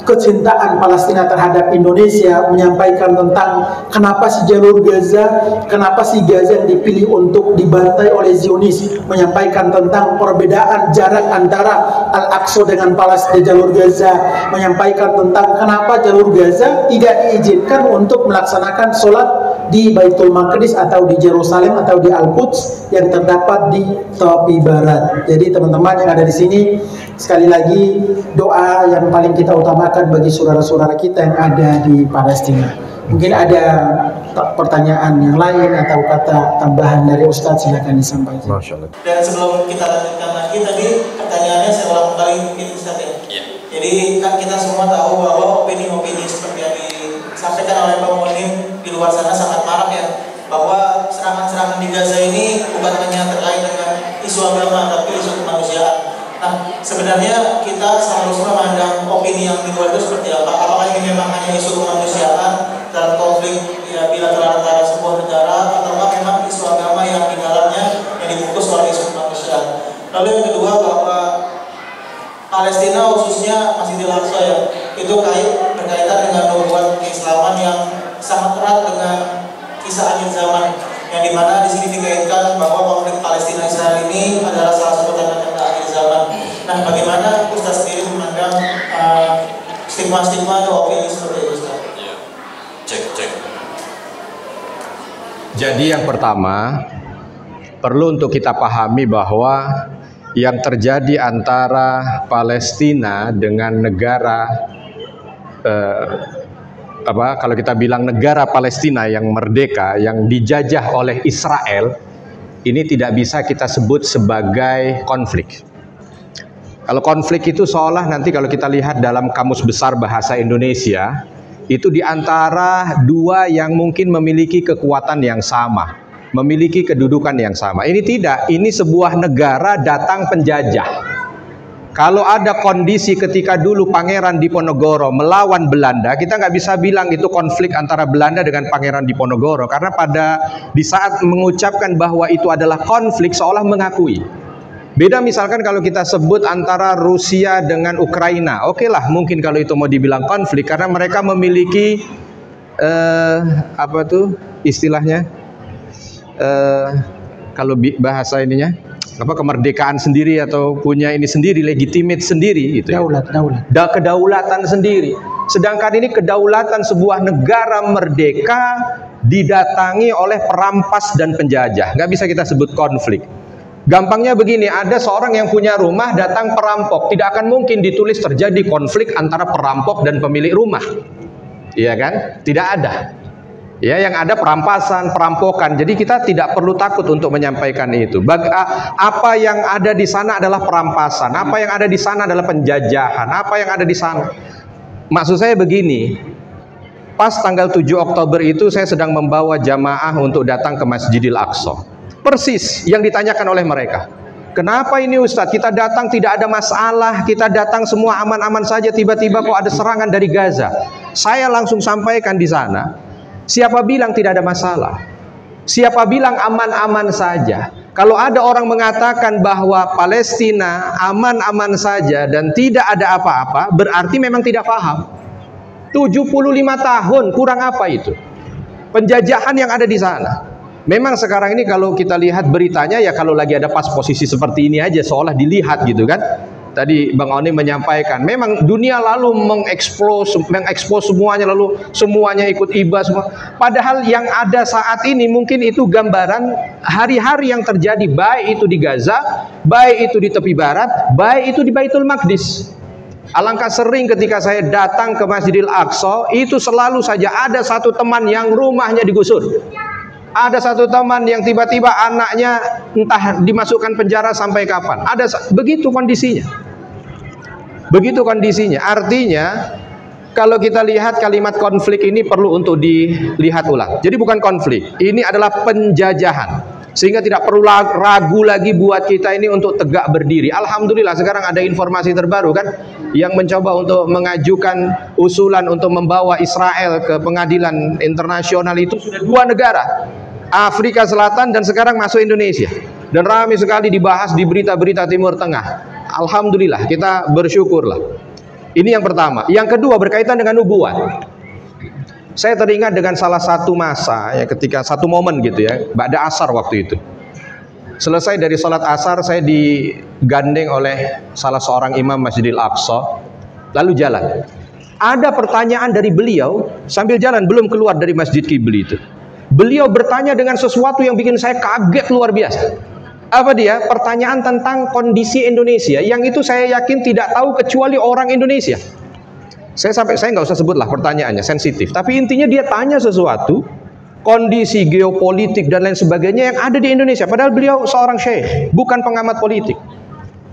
kecintaan Palestina terhadap Indonesia, menyampaikan tentang kenapa si jalur Gaza, kenapa si Gaza yang dipilih untuk dibantai oleh Zionis, menyampaikan tentang perbedaan jarak antara Al-Aqsa dengan Palestina, jalur Gaza, menyampaikan tentang kenapa jalur Gaza tidak diizinkan untuk melaksanakan sholat di Baitul Maqdis atau di Yerusalem atau di Al-Quds yang terdapat di tepi barat. Jadi teman-teman yang ada di sini, sekali lagi doa yang paling kita utamakan bagi saudara-saudara kita yang ada di Palestina. Mungkin ada pertanyaan yang lain atau kata tambahan dari Ustadz, silakan disampaikan. Masya Allah. Dan sebelum kita lanjutkan lagi, tadi pertanyaannya saya ulang kembali mungkin Ustadz ya. Jadi kan kita semua tahu bahwa opini-opini seperti yang disampaikan oleh Bang Monim di luar sana sangat marak ya, bahwa serangan-serangan di Gaza ini bukan hanya terkait dengan isu agama tapi isu kemanusiaan. Nah, sebenarnya kita seharusnya memandang opini yang di luar itu seperti apa? Apakah ini memang hanya isu kemanusiaan dalam konflik ya bilateral antara sebuah negara, ataukah memang isu agama yang di dalamnya yang dibungkus oleh isu kemanusiaan? Lalu yang kedua, bahwa Palestina khususnya Masjidil Aqsa ya, itu berkaitan dengan nubuat keislaman yang sangat erat dengan kisah akhir zaman, yang dimana di sini dikaitkan bahwa konflik Palestina Israel ini adalah salah satu tanda-tanda akhir zaman. Nah, bagaimana Ustaz sendiri memandang stigma-stigma atau opini seperti itu, Ustaz? Ya, cek. Jadi yang pertama perlu untuk kita pahami bahwa yang terjadi antara Palestina dengan negara kalau kita bilang negara Palestina yang merdeka yang dijajah oleh Israel, ini tidak bisa kita sebut sebagai konflik. Kalau konflik itu seolah nanti kalau kita lihat dalam Kamus Besar Bahasa Indonesia, itu di antara dua yang mungkin memiliki kekuatan yang sama, memiliki kedudukan yang sama. Ini tidak, ini sebuah negara datang penjajah. Kalau ada kondisi ketika dulu Pangeran Diponegoro melawan Belanda, kita nggak bisa bilang itu konflik antara Belanda dengan Pangeran Diponegoro, karena di saat mengucapkan bahwa itu adalah konflik seolah mengakui. Beda misalkan kalau kita sebut antara Rusia dengan Ukraina, oke lah mungkin kalau itu mau dibilang konflik karena mereka memiliki apa tuh istilahnya, kalau bahasa ininya kemerdekaan sendiri atau punya ini sendiri, legitimate sendiri gitu. Kedaulatan sendiri. Sedangkan ini kedaulatan sebuah negara merdeka didatangi oleh perampas dan penjajah. Nggak bisa kita sebut konflik. Gampangnya begini, ada seorang yang punya rumah datang perampok, tidak akan mungkin ditulis terjadi konflik antara perampok dan pemilik rumah. Iya kan? Tidak ada. Ya, yang ada perampasan, perampokan. Jadi kita tidak perlu takut untuk menyampaikan itu. Apa yang ada di sana adalah perampasan, apa yang ada di sana adalah penjajahan, apa yang ada di sana. Maksud saya begini, pas tanggal 7 Oktober itu saya sedang membawa jamaah untuk datang ke Masjidil Aqsa. Persis yang ditanyakan oleh mereka. Kenapa ini Ustadz? Kita datang tidak ada masalah, kita datang semua aman-aman saja, tiba-tiba kok ada serangan dari Gaza. Saya langsung sampaikan di sana, siapa bilang tidak ada masalah? Siapa bilang aman-aman saja? Kalau ada orang mengatakan bahwa Palestina aman-aman saja dan tidak ada apa-apa, berarti memang tidak paham. 75 tahun, kurang apa itu? Penjajahan yang ada di sana. Memang sekarang ini kalau kita lihat beritanya ya kalau lagi ada pas posisi seperti ini aja seolah dilihat gitu kan. Tadi Bang Oni menyampaikan memang dunia lalu mengekspos semuanya, lalu semuanya ikut iba semua. Padahal yang ada saat ini mungkin itu gambaran hari-hari yang terjadi, baik itu di Gaza, baik itu di tepi barat, baik itu di Baitul Maqdis. Alangkah sering ketika saya datang ke Masjidil Aqsa, itu selalu saja ada satu teman yang rumahnya digusur. Ada satu teman yang tiba-tiba anaknya entah dimasukkan penjara sampai kapan. Begitu kondisinya. Begitu kondisinya. Artinya kalau kita lihat kalimat konflik ini perlu untuk dilihat ulang. Jadi bukan konflik, ini adalah penjajahan. Sehingga tidak perlu ragu lagi buat kita ini untuk tegak berdiri. Alhamdulillah sekarang ada informasi terbaru kan, yang mencoba untuk mengajukan usulan untuk membawa Israel ke pengadilan internasional itu sudah 2 negara, Afrika Selatan dan sekarang masuk Indonesia, dan ramai sekali dibahas di berita-berita Timur Tengah. Alhamdulillah, kita bersyukurlah. Ini yang pertama. Yang kedua berkaitan dengan nubuat. Saya teringat dengan salah satu masa ya, ketika satu momen gitu ya, ba'da asar waktu itu. Selesai dari sholat asar, saya digandeng oleh salah seorang imam Masjidil Aqsa, lalu jalan. Ada pertanyaan dari beliau sambil jalan, belum keluar dari Masjid Qibli itu. Beliau bertanya dengan sesuatu yang bikin saya kaget luar biasa. Apa dia? Pertanyaan tentang kondisi Indonesia, yang itu saya yakin tidak tahu kecuali orang Indonesia. Saya nggak usah sebutlah pertanyaannya, sensitif. Tapi intinya dia tanya sesuatu, kondisi geopolitik dan lain sebagainya yang ada di Indonesia. Padahal beliau seorang syekh, bukan pengamat politik.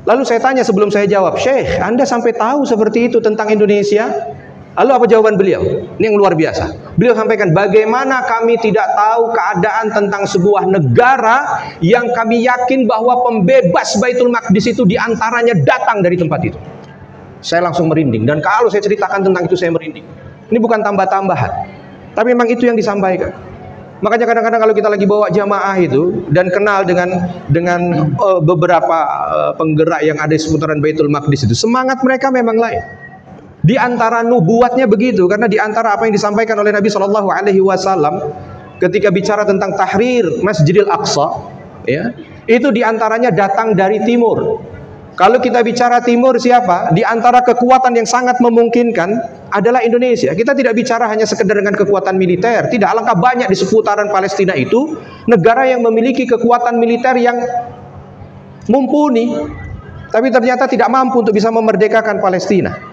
Lalu saya tanya sebelum saya jawab, Syekh, Anda sampai tahu seperti itu tentang Indonesia? Lalu apa jawaban beliau? Ini yang luar biasa. Beliau sampaikan, bagaimana kami tidak tahu keadaan tentang sebuah negara yang kami yakin bahwa pembebas Baitul Maqdis itu diantaranya datang dari tempat itu. Saya langsung merinding. Dan kalau saya ceritakan tentang itu saya merinding. Ini bukan tambah-tambahan, tapi memang itu yang disampaikan. Makanya kadang-kadang kalau kita lagi bawa jamaah itu dan kenal dengan beberapa penggerak yang ada di seputaran Baitul Maqdis itu, semangat mereka memang lain. Di antara nubuatnya begitu, karena di antara apa yang disampaikan oleh Nabi Shallallahu Alaihi Wasallam ketika bicara tentang tahrir Masjidil Aqsa, ya, itu di antaranya datang dari timur. Kalau kita bicara timur siapa? Di antara kekuatan yang sangat memungkinkan adalah Indonesia. Kita tidak bicara hanya sekedar dengan kekuatan militer. Tidak, alangkah banyak di seputaran Palestina itu negara yang memiliki kekuatan militer yang mumpuni, tapi ternyata tidak mampu untuk bisa memerdekakan Palestina.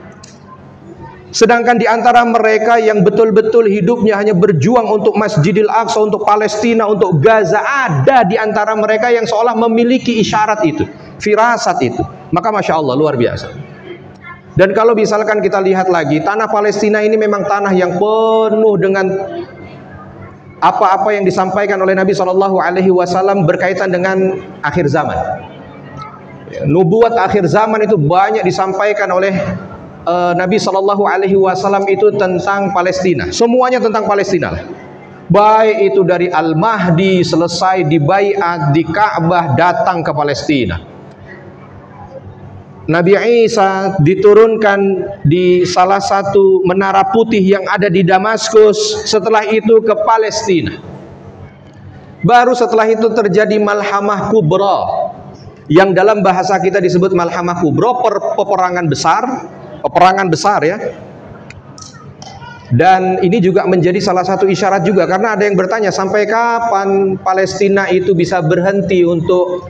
Sedangkan di antara mereka yang betul-betul hidupnya hanya berjuang untuk Masjidil Aqsa, untuk Palestina, untuk Gaza, ada di antara mereka yang seolah memiliki isyarat itu, firasat itu. Maka Masya Allah, luar biasa. Dan kalau misalkan kita lihat lagi, tanah Palestina ini memang tanah yang penuh dengan apa-apa yang disampaikan oleh Nabi Shallallahu Alaihi Wasallam berkaitan dengan akhir zaman. Nubuat akhir zaman itu banyak disampaikan oleh Nabi Shallallahu Alaihi Wasallam itu tentang Palestina. Semuanya tentang Palestina lah. Baik itu dari Al-Mahdi selesai di Baiat, di Ka'bah, datang ke Palestina. Nabi Isa diturunkan di salah satu menara putih yang ada di Damaskus. Setelah itu ke Palestina. Baru setelah itu terjadi Malhamah Kubra, yang dalam bahasa kita disebut Malhamah Kubra, peperangan besar ya. Dan ini juga menjadi salah satu isyarat juga, karena ada yang bertanya sampai kapan Palestina itu bisa berhenti untuk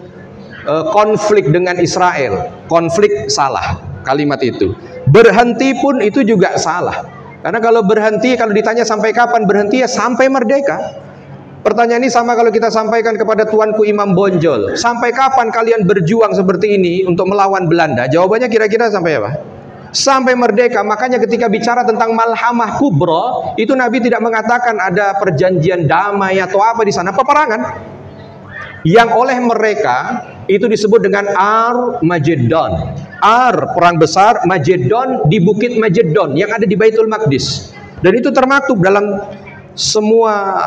konflik dengan Israel. Konflik salah kalimat itu. Berhenti pun itu juga salah. Karena kalau berhenti, kalau ditanya sampai kapan berhenti, ya sampai merdeka. Pertanyaan ini sama kalau kita sampaikan kepada tuanku Imam Bonjol, sampai kapan kalian berjuang seperti ini untuk melawan Belanda? Jawabannya kira-kira sampai apa? Sampai merdeka. Makanya ketika bicara tentang Malhamah Kubra, itu Nabi tidak mengatakan ada perjanjian damai atau apa di sana, peperangan. Yang oleh mereka itu disebut dengan Ar-Magedon. Ar, perang besar, Magedon di Bukit Magedon yang ada di Baitul Maqdis. Dan itu termaktub dalam semua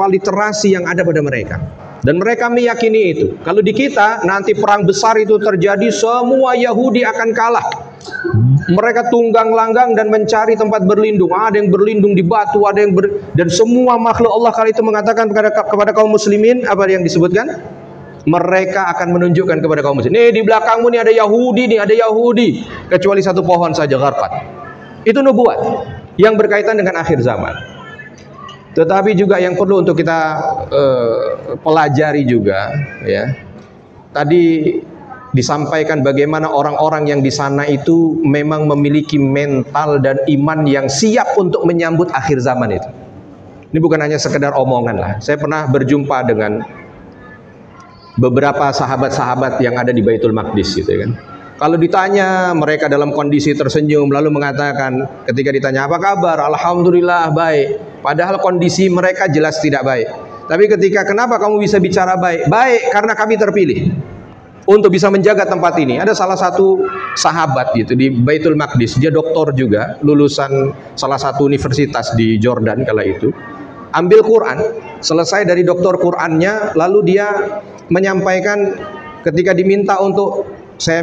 literasi yang ada pada mereka. Dan mereka meyakini itu. Kalau di kita nanti perang besar itu terjadi, semua Yahudi akan kalah. Mereka tunggang langgang dan mencari tempat berlindung. Ada yang berlindung di batu, ada yang dan semua makhluk Allah kali itu mengatakan kepada kaum muslimin, apa yang disebutkan? Mereka akan menunjukkan kepada kaum muslimin, nih di belakangmu nih ada Yahudi, nih ada Yahudi, kecuali satu pohon saja, Gharqad. Itu nubuat yang berkaitan dengan akhir zaman. Tetapi juga yang perlu untuk kita pelajari juga, ya. Tadi disampaikan bagaimana orang-orang yang di sana itu memang memiliki mental dan iman yang siap untuk menyambut akhir zaman itu. Ini bukan hanya sekedar omongan lah. Saya pernah berjumpa dengan beberapa sahabat-sahabat yang ada di Baitul Maqdis gitu kan. Kalau ditanya, mereka dalam kondisi tersenyum lalu mengatakan, ketika ditanya apa kabar, alhamdulillah baik. Padahal kondisi mereka jelas tidak baik. Tapi ketika kenapa kamu bisa bicara baik? Baik karena kami terpilih untuk bisa menjaga tempat ini. Ada salah satu sahabat gitu di Baitul Maqdis, dia doktor juga, lulusan salah satu universitas di Jordan kala itu. Ambil Quran, selesai dari doktor Qurannya, lalu dia menyampaikan ketika diminta untuk saya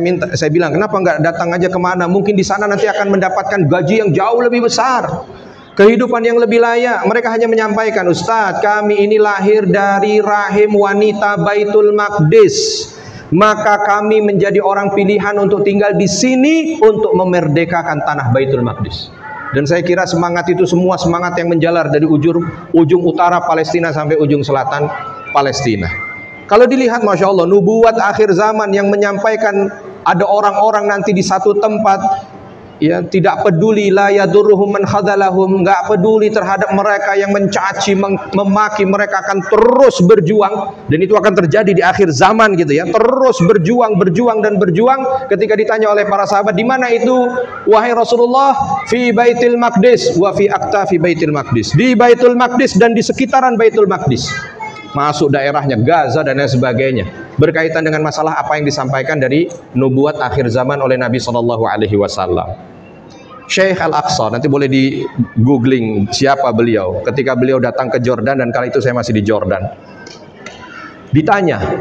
bilang, kenapa nggak datang aja kemana? Mungkin di sana nanti akan mendapatkan gaji yang jauh lebih besar, kehidupan yang lebih layak. Mereka hanya menyampaikan, Ustadz, kami ini lahir dari rahim wanita Baitul Maqdis. Maka kami menjadi orang pilihan untuk tinggal di sini untuk memerdekakan tanah Baitul Maqdis. Dan saya kira semangat itu semua semangat yang menjalar dari ujung utara Palestina sampai ujung selatan Palestina. Kalau dilihat, Masya Allah, nubuat akhir zaman yang menyampaikan ada orang-orang nanti di satu tempat ya tidak peduli, la yadurruhum man khadalahum, enggak peduli terhadap mereka yang mencaci, memaki, mereka akan terus berjuang, dan itu akan terjadi di akhir zaman gitu ya. Terus berjuang dan berjuang. Ketika ditanya oleh para sahabat, di mana itu wahai Rasulullah? Fi Baitul Maqdis wa fi aktafi Baitul Maqdis. Di Baitul Maqdis dan di sekitaran Baitul Maqdis. Masuk daerahnya Gaza dan lain sebagainya. Berkaitan dengan masalah apa yang disampaikan dari nubuat akhir zaman oleh Nabi Shallallahu Alaihi Wasallam. Syekh Al-Aqsa, nanti boleh di googling siapa beliau. Ketika beliau datang ke Jordan, dan kali itu saya masih di Jordan, ditanya,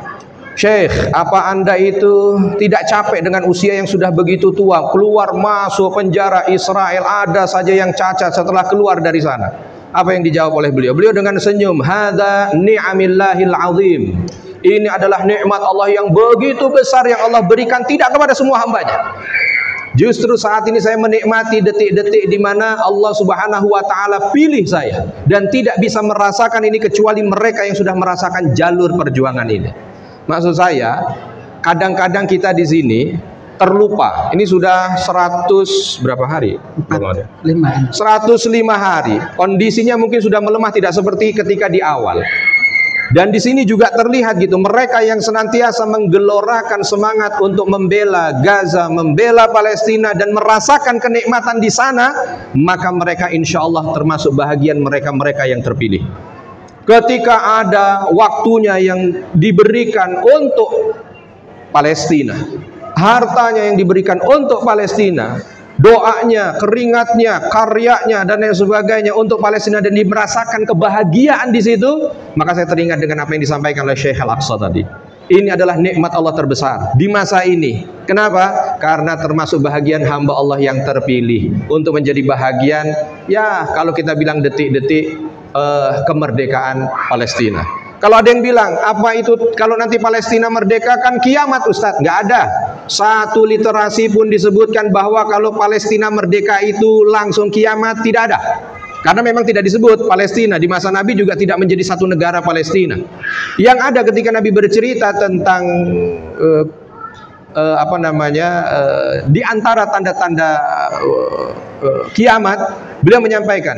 Syekh, apa anda itu tidak capek dengan usia yang sudah begitu tua, keluar masuk penjara Israel, ada saja yang cacat setelah keluar dari sana? Apa yang dijawab oleh beliau? Beliau dengan senyum, hadza ni'amillahil azim. Ini adalah nikmat Allah yang begitu besar yang Allah berikan tidak kepada semua hambanya. Justru saat ini saya menikmati detik-detik di mana Allah Subhanahu wa taala pilih saya, dan tidak bisa merasakan ini kecuali mereka yang sudah merasakan jalur perjuangan ini. Maksud saya, kadang-kadang kita di sini terlupa. Ini sudah 100 berapa hari? 105 hari. Kondisinya mungkin sudah melemah, tidak seperti ketika di awal. Dan di sini juga terlihat gitu, mereka yang senantiasa menggelorakan semangat untuk membela Gaza, membela Palestina, dan merasakan kenikmatan di sana, maka mereka insya Allah termasuk bahagian mereka-mereka yang terpilih. Ketika ada waktunya yang diberikan untuk Palestina, hartanya yang diberikan untuk Palestina, doanya, keringatnya, karyanya, dan lain sebagainya untuk Palestina, dan merasakan kebahagiaan di situ, maka saya teringat dengan apa yang disampaikan oleh Syekh Al-Aqsa tadi. Ini adalah nikmat Allah terbesar di masa ini. Kenapa? Karena termasuk bahagian hamba Allah yang terpilih untuk menjadi bahagian, ya kalau kita bilang detik-detik kemerdekaan Palestina. Kalau ada yang bilang, apa itu kalau nanti Palestina merdeka kan kiamat Ustadz? Nggak ada. Satu literasi pun disebutkan bahwa kalau Palestina merdeka itu langsung kiamat, tidak ada. Karena memang tidak disebut Palestina. Di masa Nabi juga tidak menjadi satu negara Palestina. Yang ada ketika Nabi bercerita tentang di antara tanda-tanda kiamat, beliau menyampaikan,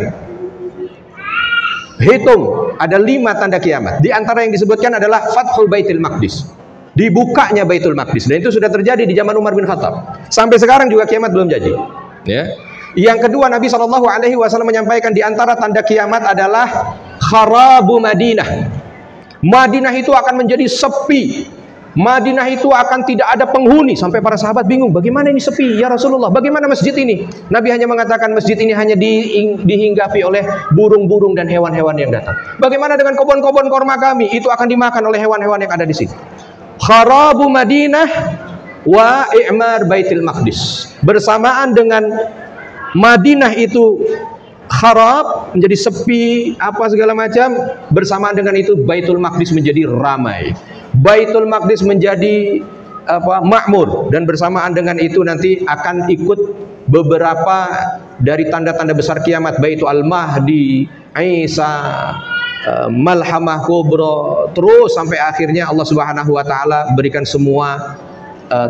hitung ada 5 tanda kiamat. Di antara yang disebutkan adalah Fathul Baitul Maqdis, dibukanya Baitul Maqdis, dan itu sudah terjadi di zaman Umar bin Khattab. Sampai sekarang juga kiamat belum jadi. Ya. Yang kedua, Nabi SAW menyampaikan di antara tanda kiamat adalah kharabu Madinah. Madinah itu akan menjadi sepi. Madinah itu akan tidak ada penghuni. Sampai para sahabat bingung, bagaimana ini sepi ya Rasulullah, bagaimana masjid ini? Nabi hanya mengatakan masjid ini hanya dihinggapi oleh burung-burung dan hewan-hewan yang datang. Bagaimana dengan kebun-kebun korma kami? Itu akan dimakan oleh hewan-hewan yang ada di sini. Kharabu Madinah wa i'mar Baitul Maqdis. Bersamaan dengan Madinah itu kharab, menjadi sepi, apa segala macam, bersamaan dengan itu Baitul Maqdis menjadi ramai. Baitul Maqdis menjadi makmur, dan bersamaan dengan itu nanti akan ikut beberapa dari tanda-tanda besar kiamat, baitu al-mahdi, Isa, malhamah kubra, terus sampai akhirnya Allah Subhanahu wa taala berikan semua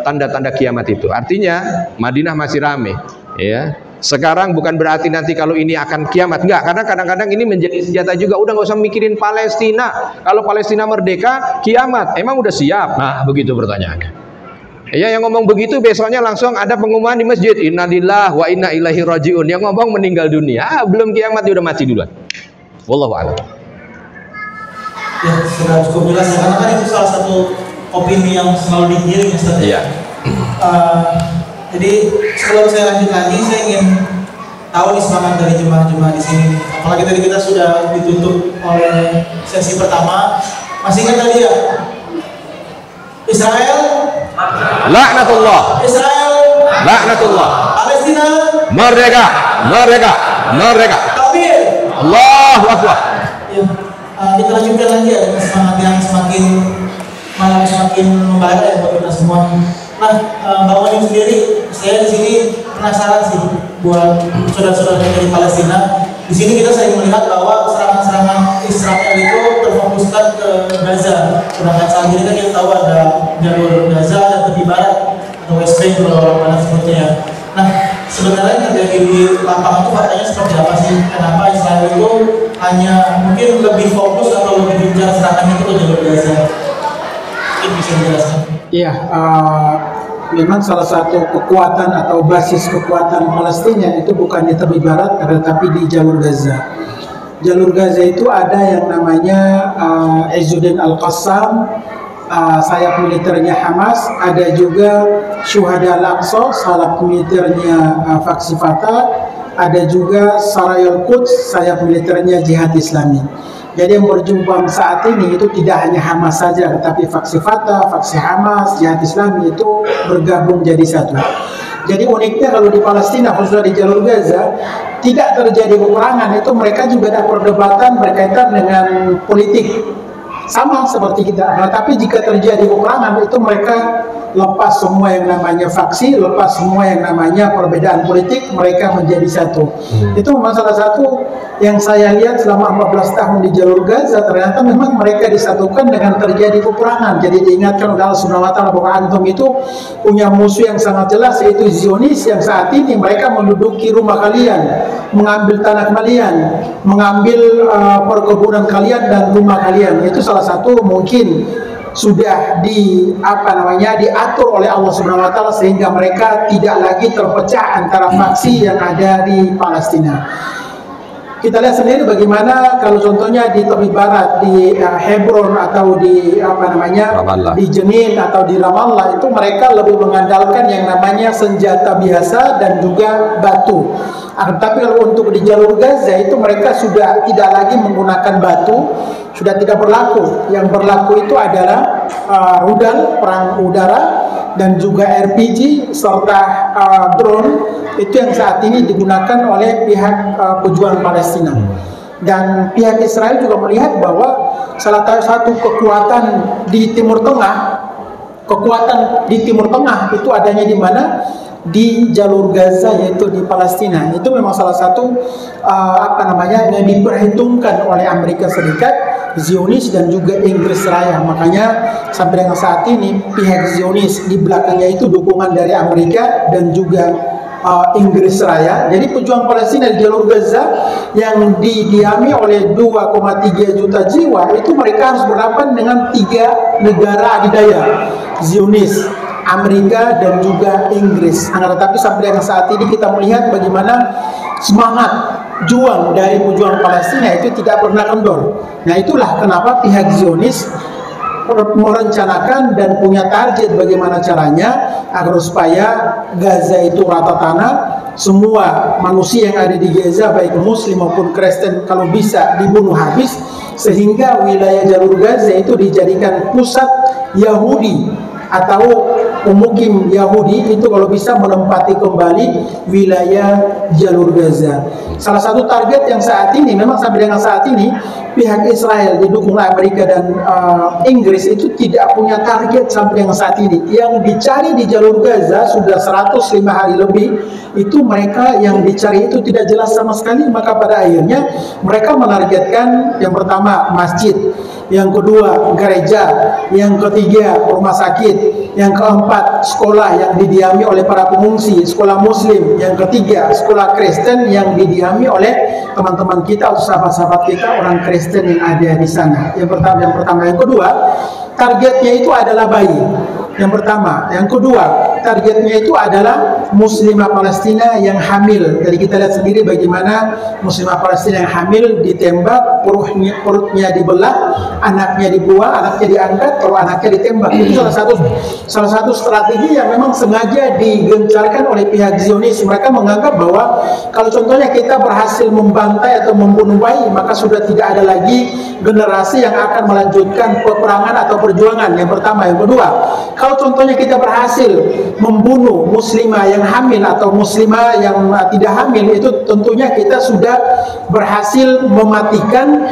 tanda-tanda kiamat itu. Artinya Madinah masih ramai, ya. Sekarang bukan berarti nanti kalau ini akan kiamat, enggak, karena kadang-kadang ini menjadi senjata juga. Udah nggak usah mikirin Palestina, kalau Palestina merdeka kiamat, emang udah siap? Nah begitu pertanyaannya. Ya, yang ngomong begitu besoknya langsung ada pengumuman di masjid, innalillahi wa inna ilaihi rajiun. Yang ngomong meninggal dunia, belum kiamat dia udah mati duluan. Wallahu a'lam. Ya, sudah cukup jelas ya, karena kan itu salah satu opini yang selalu digiring ya Ustaz. Iya. Jadi sebelum saya lanjut lagi, saya ingin tahu nih semangat dari jemaah-jemaah di sini. Apalagi tadi kita sudah ditutup oleh sesi pertama. Masih ingat tadi ya? Israel, laknatullah. Israel, laknatullah. Palestina, merdeka, merdeka, merdeka. Takbir. Allahu Akbar. Ya, kita lanjutkan lagi ya dengan semangat yang semakin membara ya buat kita semua. Nah, Bang Wadim sendiri, saya di sini penasaran sih buat saudara-saudara dari Palestina. Di sini kita sering melihat bahwa serangan-serangan Israel itu terfokuskan ke Gaza. Sedangkan saat ini kan kita tahu ada jalur Gaza dan tepi barat atau West Bank kalau orang pada sebutnya. Nah, sebenarnya terjadi di lapangan itu faktanya seperti apa sih? Kenapa Israel itu hanya mungkin lebih fokus atau lebih gencar serangannya itu ke jalur Gaza? Mungkin bisa dijelaskan? Iya, memang salah satu kekuatan atau basis kekuatan Palestina itu bukan di tepi barat, tetapi di jalur Gaza. Jalur Gaza itu ada yang namanya Izzuddin Al-Qassam, sayap militernya Hamas, ada juga Syuhada Al-Aqsa, sayap militernya faksi Fatah, ada juga Saraya Al-Quds, sayap militernya Jihad Islami. Jadi yang berjuang saat ini itu tidak hanya Hamas saja, tetapi faksi Fatah, faksi Hamas, Jihad Islami itu bergabung jadi satu. Jadi uniknya kalau di Palestina, khususnya di jalur Gaza, tidak terjadi peperangan, itu mereka juga ada perdebatan berkaitan dengan politik. Sama seperti kita, nah, tapi jika terjadi peperangan itu mereka lepas semua yang namanya faksi, lepas semua yang namanya perbedaan politik, mereka menjadi satu. Itu memang salah satu yang saya lihat selama 14 tahun di jalur Gaza, ternyata memang mereka disatukan dengan terjadi peperangan. Jadi diingatkan oleh Allah Subhanahu wa taala bahwa antum itu punya musuh yang sangat jelas, yaitu Zionis, yang saat ini mereka menduduki rumah kalian, mengambil tanah kalian, mengambil perkebunan kalian dan rumah kalian. Itu salah satu mungkin sudah diatur oleh Allah Subhanahu wa taala sehingga mereka tidak lagi terpecah antara faksi yang ada di Palestina. Kita lihat sendiri bagaimana kalau contohnya di tepi barat, di Hebron atau di di Jenin atau di Ramallah, itu mereka lebih mengandalkan yang namanya senjata biasa dan juga batu. Tapi kalau untuk di jalur Gaza itu mereka sudah tidak lagi menggunakan batu, sudah tidak berlaku. Yang berlaku itu adalah rudal perang udara dan juga RPG serta drone. Itu yang saat ini digunakan oleh pihak pejuang Palestina. Dan pihak Israel juga melihat bahwa salah satu kekuatan di Timur Tengah, itu adanya di mana? Di jalur Gaza, yaitu di Palestina. Itu memang salah satu yang diperhitungkan oleh Amerika Serikat, Zionis dan juga Inggris Raya. Makanya sampai dengan saat ini pihak Zionis di belakangnya itu dukungan dari Amerika dan juga Inggris Raya. Jadi pejuang Palestina di jalur Gaza yang didiami oleh 2,3 juta jiwa, itu mereka harus berhadapan dengan 3 negara adidaya, Zionis, Amerika dan juga Inggris. Tetapi sampai dengan saat ini kita melihat bagaimana semangat juang dari pejuang Palestina itu tidak pernah kendor. Nah, itulah kenapa pihak Zionis merencanakan dan punya target bagaimana caranya agar supaya Gaza itu rata tanah, semua manusia yang ada di Gaza baik Muslim maupun Kristen kalau bisa dibunuh habis, sehingga wilayah jalur Gaza itu dijadikan pusat Yahudi atau pemukim Yahudi itu kalau bisa menempati kembali wilayah jalur Gaza. Salah satu target yang saat ini memang sampai dengan saat ini pihak Israel didukung oleh Amerika dan Inggris itu tidak punya target sampai dengan saat ini. Yang dicari di jalur Gaza sudah 105 hari lebih, itu mereka yang dicari itu tidak jelas sama sekali. Maka pada akhirnya mereka menargetkan yang pertama masjid, yang kedua gereja, yang ketiga rumah sakit, yang keempat sekolah yang didiami oleh para pengungsi, sekolah Muslim, yang ketiga sekolah Kristen yang didiami oleh teman-teman kita atau sahabat-sahabat kita orang Kristen yang ada di sana. Yang pertama, yang kedua targetnya itu adalah bayi. Yang pertama, yang kedua targetnya itu adalah muslimah Palestina yang hamil. Jadi kita lihat sendiri bagaimana muslimah Palestina yang hamil ditembak, perutnya dibelah, anaknya dibuang, anaknya diangkat, kalau anaknya ditembak. Itu salah satu strategi yang memang sengaja digencarkan oleh pihak Zionis. Mereka menganggap bahwa kalau contohnya kita berhasil membantai atau membunuh bayi, maka sudah tidak ada lagi generasi yang akan melanjutkan peperangan atau perjuangan. Yang pertama, yang kedua, kalau contohnya kita berhasil membunuh muslimah yang hamil atau muslimah yang tidak hamil, itu tentunya kita sudah berhasil mematikan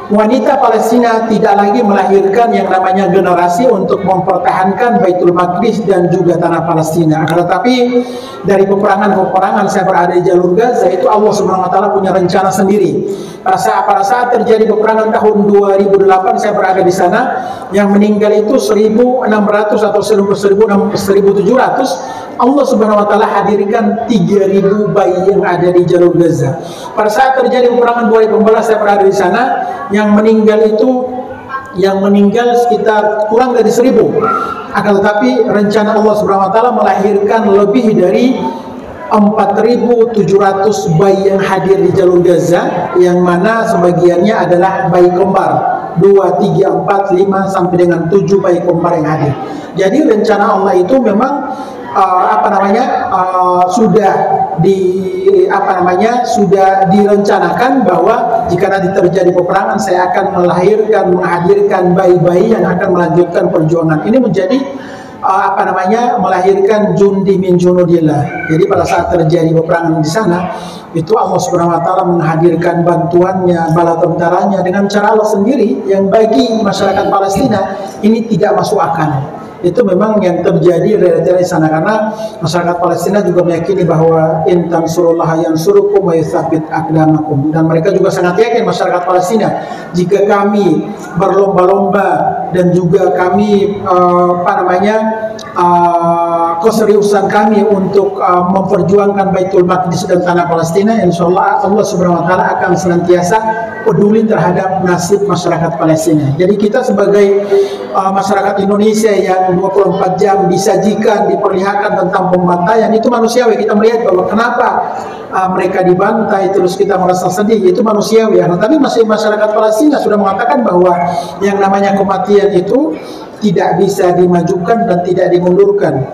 wanita Palestina tidak lagi melahirkan yang namanya generasi untuk mempertahankan Baitul Maqdis dan juga tanah Palestina. Tetapi dari peperangan saya berada di jalur Gaza itu Allah Subhanahu wa taala punya rencana sendiri. Pada saat terjadi peperangan tahun 2008 saya berada di sana, yang meninggal itu 1.600 atau 1.700, Allah Subhanahu wa taala hadirkan 3.000 bayi yang ada di jalur Gaza. Pada saat terjadi peperangan 2015 saya berada di sana, yang meninggal sekitar kurang dari 1.000. Akan tetapi rencana Allah Subhanahu wa taala melahirkan lebih dari 4.700 bayi yang hadir di jalur Gaza, yang mana sebagiannya adalah bayi kembar, 2, 3, 4, 5 sampai dengan 7 bayi kembar yang hadir. Jadi rencana Allah itu memang sudah direncanakan bahwa jika nanti terjadi peperangan saya akan menghadirkan bayi-bayi yang akan melanjutkan perjuangan. Ini menjadi melahirkan jundi min junudillah. Jadi pada saat terjadi peperangan di sana, itu Allah Subhanahu wa taala menghadirkan bantuannya, bala tentaranya dengan cara Allah sendiri, yang bagi masyarakat Palestina ini tidak masuk akal. Itu memang yang terjadi di sana, karena masyarakat Palestina juga meyakini bahwa in tansurullaha yansurukum wa yutsabbit aqdamakum, dan mereka juga sangat yakin masyarakat Palestina, jika kami berlomba-lomba dan juga kami keseriusan kami untuk memperjuangkan Baitul Maqdis dan tanah Palestina, insyaallah Allah Subhanahu wa taala akan senantiasa peduli terhadap nasib masyarakat Palestina. Jadi kita sebagai masyarakat Indonesia yang 24 jam disajikan, diperlihatkan tentang pembantaian, itu manusiawi. Kita melihat bahwa kenapa mereka dibantai, terus kita merasa sedih, itu manusiawi. Tapi masih masyarakat Palestina sudah mengatakan bahwa yang namanya kematian itu tidak bisa dimajukan dan tidak dimundurkan.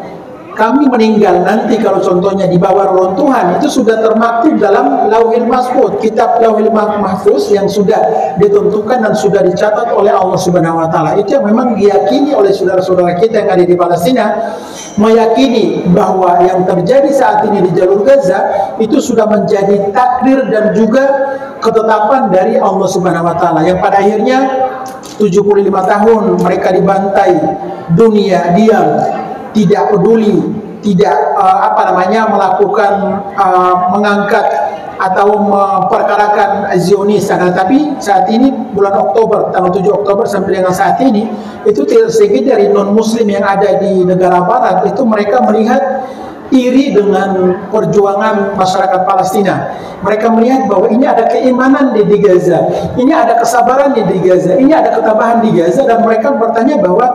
Kami meninggal nanti kalau contohnya di bawah reruntuhan, itu sudah termaktub dalam Lauhil Mahfuz, kitab Lauhil Mahfuz yang sudah ditentukan dan sudah dicatat oleh Allah Subhanahu wa taala. Itu yang memang diyakini oleh saudara-saudara kita yang ada di Palestina, meyakini bahwa yang terjadi saat ini di jalur Gaza itu sudah menjadi takdir dan juga ketetapan dari Allah Subhanahu wa taala, yang pada akhirnya 75 tahun mereka dibantai, dunia diam, tidak peduli, tidak mengangkat atau memperkarakan Zionis. Tapi saat ini bulan Oktober, tanggal 7 Oktober sampai dengan saat ini, itu sedikit dari non muslim yang ada di negara barat itu mereka melihat iri dengan perjuangan masyarakat Palestina. Mereka melihat bahwa ini ada keimanan di Gaza, ini ada kesabaran di Gaza, ini ada ketabahan di Gaza, dan mereka bertanya bahwa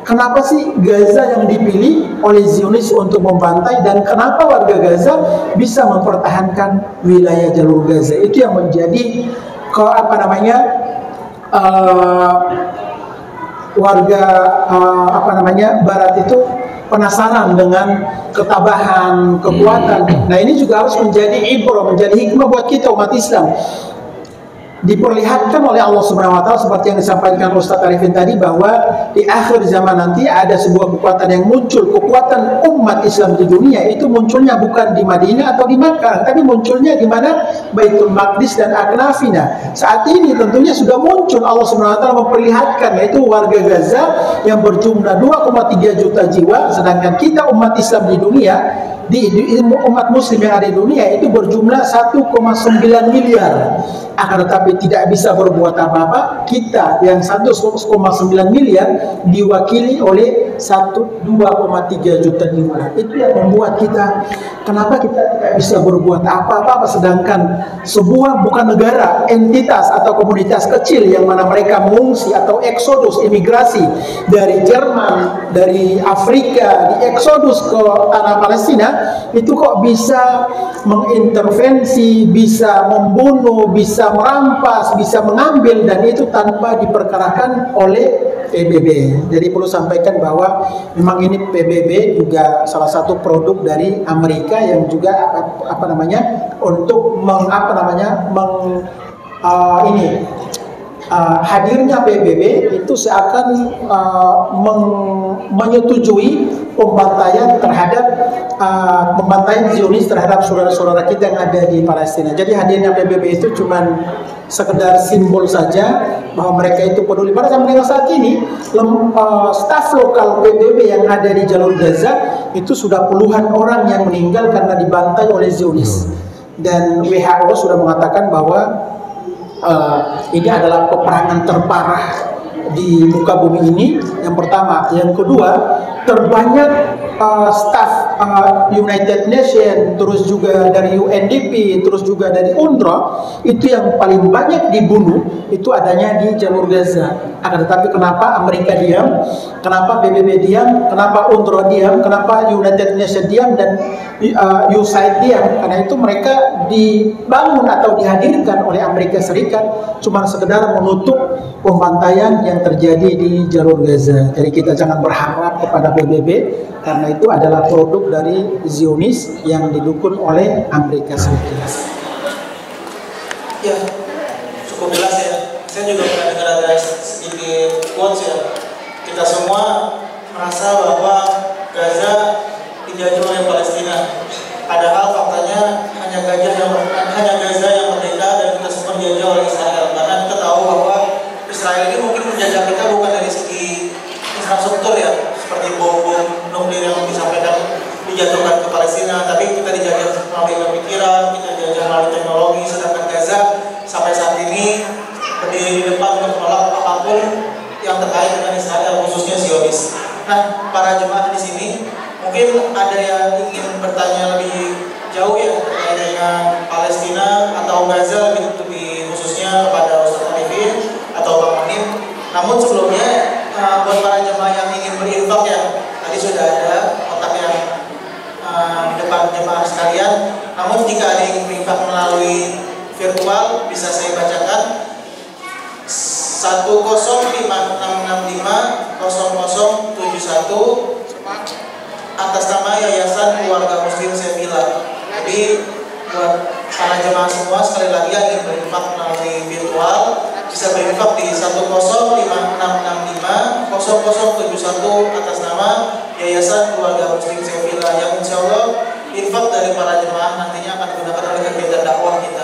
kenapa sih Gaza yang dipilih oleh Zionis untuk membantai, dan kenapa warga Gaza bisa mempertahankan wilayah jalur Gaza. Itu yang menjadi warga Barat itu penasaran dengan ketabahan, kekuatan. Nah, ini juga harus menjadi ibrah, menjadi hikmah buat kita umat Islam. Diperlihatkan oleh Allah Subhanahu wa taala seperti yang disampaikan Ustaz Arifin tadi, bahwa di akhir zaman nanti ada sebuah kekuatan yang muncul, kekuatan umat Islam di dunia itu munculnya bukan di Madinah atau di Makkah, tapi munculnya di mana? Baitul Maqdis dan Aknafina. Saat ini tentunya sudah muncul, Allah Subhanahu wa taala memperlihatkan, yaitu warga Gaza yang berjumlah 2,3 juta jiwa, sedangkan kita umat Islam di dunia, umat muslim yang ada di dunia itu berjumlah 1,9 miliar. Akan tetapi tidak bisa berbuat apa-apa. Kita yang 1,9 miliar diwakili oleh 2,3 juta jiwa. Itu yang membuat kita, kenapa kita tidak bisa berbuat apa-apa, sedangkan sebuah bukan negara, entitas atau komunitas kecil yang mana mereka mengungsi atau eksodus imigrasi dari Jerman, dari Afrika, di eksodus ke tanah Palestina, itu kok bisa mengintervensi, bisa membunuh, bisa merampas, bisa mengambil, dan itu tanpa diperkarakan oleh PBB. Jadi perlu sampaikan bahwa memang ini PBB juga salah satu produk dari Amerika yang juga untuk hadirnya PBB itu seakan menyetujui pembantaian Zionis terhadap saudara-saudara kita yang ada di Palestina. Jadi hadirnya PBB itu cuma sekedar simbol saja bahwa mereka itu peduli. Pada saat ini staf lokal PBB yang ada di jalur Gaza itu sudah puluhan orang yang meninggal karena dibantai oleh Zionis, dan WHO sudah mengatakan bahwa ini adalah peperangan terparah di muka bumi ini. Yang pertama, yang kedua, terbanyak staf United Nations, terus juga dari UNDP, terus juga dari UNRWA, itu yang paling banyak dibunuh itu adanya di jalur Gaza. Akan tetapi kenapa Amerika diam, kenapa PBB diam, kenapa UNRWA diam, kenapa United Nations diam, dan USAID diam? Karena itu mereka dibangun atau dihadirkan oleh Amerika Serikat cuma sekedar menutup pembantaian yang terjadi di jalur Gaza. Jadi kita jangan berharap kepada PBB, karena itu adalah produk dari Zionis yang didukung oleh Amerika Serikat. Ya, cukup jelas ya. Saya juga pernah dengar ada sedikit quotes ya. Kita semua merasa bahwa Gaza dijajah oleh Palestina. Padahal faktanya hanya Gaza yang merdeka dan kita semua dijajah oleh Israel. Karena kita tahu bahwa Israel ini mungkin menjajah kita bukan dari segi infrastruktur ya, seperti bom nuklir yang disampaikan dijatuhkan ke Palestina, tapi kita dijajah melalui pemikiran, kita dijajah melalui teknologi. Sedangkan Gaza sampai saat ini berdiri di depan untuk menolak apapun yang terkait dengan Israel, khususnya Zionis. Nah, para jemaah di sini mungkin ada yang ingin bertanya lebih jauh ya terkait dengan Palestina atau Gaza, lebih khususnya kepada Ustaz Arifin atau Bang Manim. Namun sebelumnya buat para jemaah yang ingin berinfak ya, tadi sudah ada kotak yang di depan jemaah sekalian. Namun jika ada yang berinfak melalui virtual, bisa saya bacakan 10566500071 atas nama Yayasan Keluarga Muslim Sevilla. Jadi buat para jemaah semua, sekali lagi yang ingin berinfak melalui virtual bisa berinfak di 10566500071 atas nama Yayasan Keluarga Muslim Sevilla, yang insya Allah infak dari para jemaah nantinya akan digunakan oleh kegiatan dakwah kita.